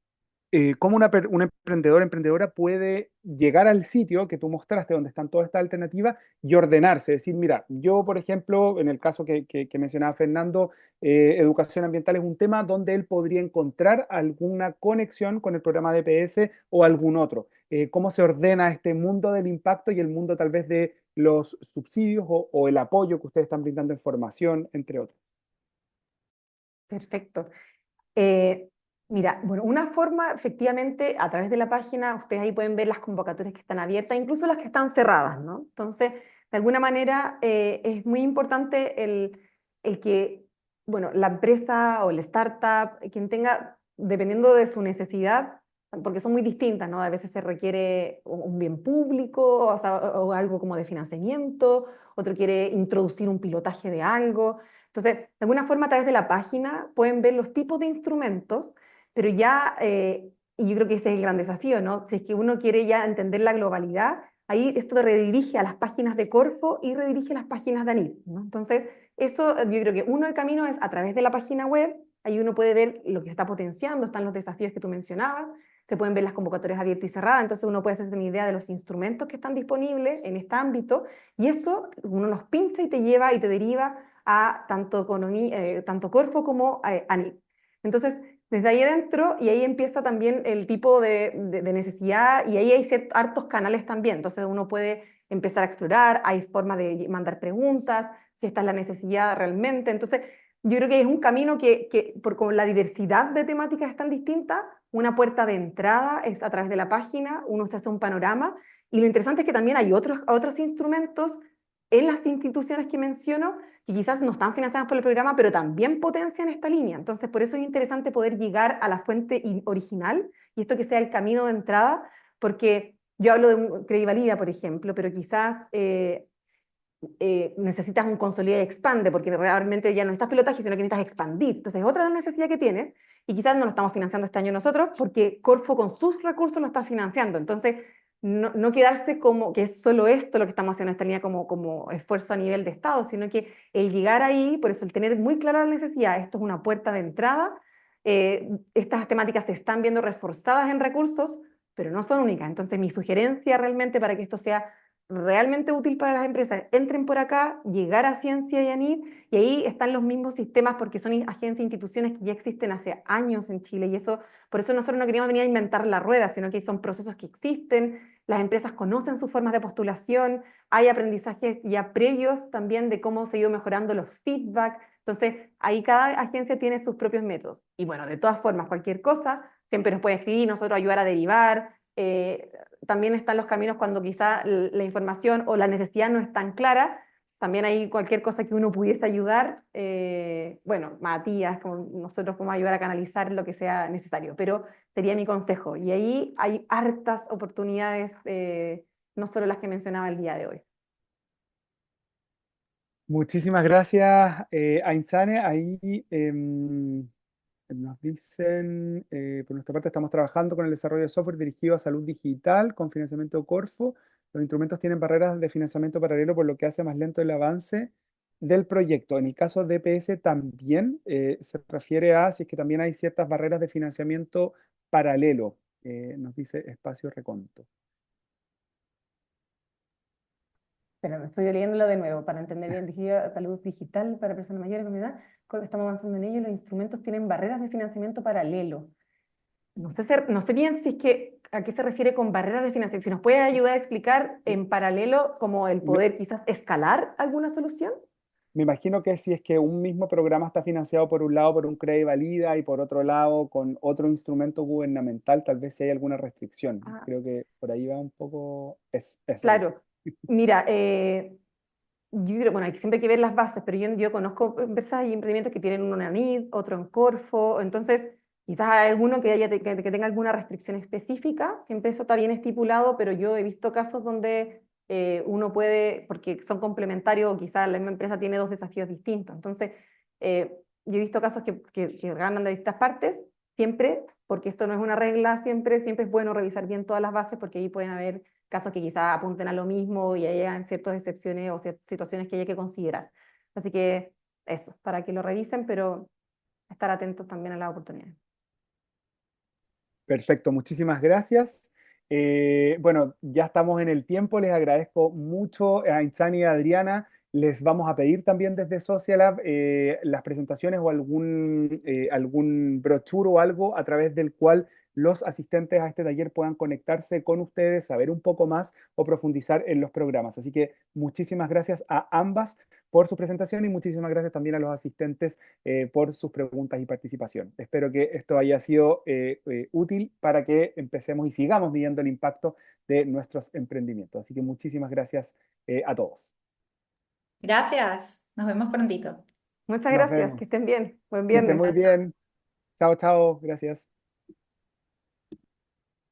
cómo un emprendedor, emprendedora puede llegar al sitio que tú mostraste, donde están todas estas alternativas, y ordenarse? Decir, mira, yo, por ejemplo, en el caso que mencionaba Fernando, educación ambiental es un tema donde él podría encontrar alguna conexión con el programa DPS o algún otro. ¿Cómo se ordena este mundo del impacto y el mundo tal vez de los subsidios o el apoyo que ustedes están brindando en formación, entre otros? Perfecto. Eh, Mira, bueno, una forma, efectivamente, a través de la página, ustedes ahí pueden ver las convocatorias que están abiertas, incluso las que están cerradas, ¿no? Entonces, de alguna manera, es muy importante el que, bueno, la empresa o el startup, quien tenga, dependiendo de su necesidad, porque son muy distintas, ¿no? A veces se requiere un bien público, o sea, o algo como de financiamiento, otro quiere introducir un pilotaje de algo. Entonces, de alguna forma, a través de la página pueden ver los tipos de instrumentos, pero ya, y yo creo que ese es el gran desafío, ¿no? Si es que uno quiere ya entender la globalidad, ahí esto te redirige a las páginas de Corfo y redirige a las páginas de ANID, ¿no? Entonces, eso yo creo que uno del camino es a través de la página web, ahí uno puede ver lo que se está potenciando, están los desafíos que tú mencionabas, se pueden ver las convocatorias abiertas y cerradas, entonces uno puede hacerse una idea de los instrumentos que están disponibles en este ámbito, y eso uno los pincha y te lleva y te deriva a tanto, tanto Corfo como ANID. Entonces, desde ahí adentro, y ahí empieza también el tipo de necesidad, y ahí hay hartos canales también. Entonces, uno puede empezar a explorar, hay formas de mandar preguntas, si esta es la necesidad realmente. Entonces, yo creo que es un camino por como la diversidad de temáticas es tan distinta, una puerta de entrada es a través de la página, uno se hace un panorama, y lo interesante es que también hay otros instrumentos en las instituciones que menciono que quizás no están financiadas por el programa, pero también potencian esta línea. Entonces, por eso es interesante poder llegar a la fuente original y esto que sea el camino de entrada, porque yo hablo de un Credivalida, por ejemplo, pero quizás necesitas un consolida y expande, porque realmente ya no necesitas pilotaje, sino que necesitas expandir. Entonces, es otra necesidad que tienes, y quizás no lo estamos financiando este año nosotros, porque Corfo con sus recursos lo está financiando. Entonces, no quedarse como que es solo esto lo que estamos haciendo en esta línea como esfuerzo a nivel de Estado, sino que el llegar ahí, por eso el tener muy clara la necesidad, esto es una puerta de entrada, estas temáticas se están viendo reforzadas en recursos, pero no son únicas. Entonces, mi sugerencia realmente para que esto sea realmente útil para las empresas, entren por acá, llegar a Ciencia y ANID, y ahí están los mismos sistemas porque son agencias e instituciones que ya existen hace años en Chile, y eso, por eso nosotros no queríamos venir a inventar la rueda, sino que son procesos que existen, las empresas conocen sus formas de postulación, hay aprendizajes ya previos también de cómo se ha ido mejorando los feedback, entonces ahí cada agencia tiene sus propios métodos. Y bueno, de todas formas, cualquier cosa, siempre nos puede escribir, nosotros ayudar a derivar, también están los caminos cuando quizá la información o la necesidad no es tan clara, también hay cualquier cosa que uno pudiese ayudar, bueno, Matías, como nosotros podemos ayudar a canalizar lo que sea necesario, pero sería mi consejo. Y ahí hay hartas oportunidades, no solo las que mencionaba el día de hoy. Muchísimas gracias, Ainsane. Ahí nos dicen, por nuestra parte, estamos trabajando con el desarrollo de software dirigido a salud digital con financiamiento Corfo. Los instrumentos tienen barreras de financiamiento paralelo, por lo que hace más lento el avance del proyecto. En el caso de DPS también se refiere a si es que también hay ciertas barreras de financiamiento paralelo, nos dice Espacio Reconto. Pero estoy leyéndolo de nuevo para entender bien. Decía salud digital para personas mayores con edad. Estamos avanzando en ello. Los instrumentos tienen barreras de financiamiento paralelo. No sé bien si es que a qué se refiere con barreras de financiación. Si nos puede ayudar a explicar en paralelo como el poder quizás escalar alguna solución. me imagino que si es que un mismo programa está financiado por un lado por un CREDI Valida y por otro lado con otro instrumento gubernamental, tal vez si hay alguna restricción. Ah, Creo que por ahí va un poco esa duda. claro. Mira, yo creo, bueno, siempre hay que ver las bases, pero yo conozco empresas y emprendimientos que tienen uno en ANID, otro en Corfo, entonces quizás hay alguno que tenga alguna restricción específica, siempre eso está bien estipulado, pero yo he visto casos donde uno puede, porque son complementarios, o quizás la misma empresa tiene dos desafíos distintos, entonces yo he visto casos que ganan de distintas partes, siempre, porque esto no es una regla, siempre es bueno revisar bien todas las bases, porque ahí pueden haber casos que quizás apunten a lo mismo y hayan ciertas excepciones o situaciones que hay que considerar. Así que eso, para que lo revisen, pero estar atentos también a las oportunidades. Perfecto, muchísimas gracias. Bueno, ya estamos en el tiempo, les agradezco mucho a Insani y a Adriana. Les vamos a pedir también desde Socialab las presentaciones o algún brochure o algo a través del cual los asistentes a este taller puedan conectarse con ustedes, saber un poco más o profundizar en los programas. Así que muchísimas gracias a ambas por su presentación y muchísimas gracias también a los asistentes por sus preguntas y participación. Espero que esto haya sido útil para que empecemos y sigamos midiendo el impacto de nuestros emprendimientos. Así que muchísimas gracias a todos. Gracias, nos vemos prontito. Muchas Nos gracias, vemos. que estén bien. Buen Que estén viernes. muy bien. Chao, chao. Gracias.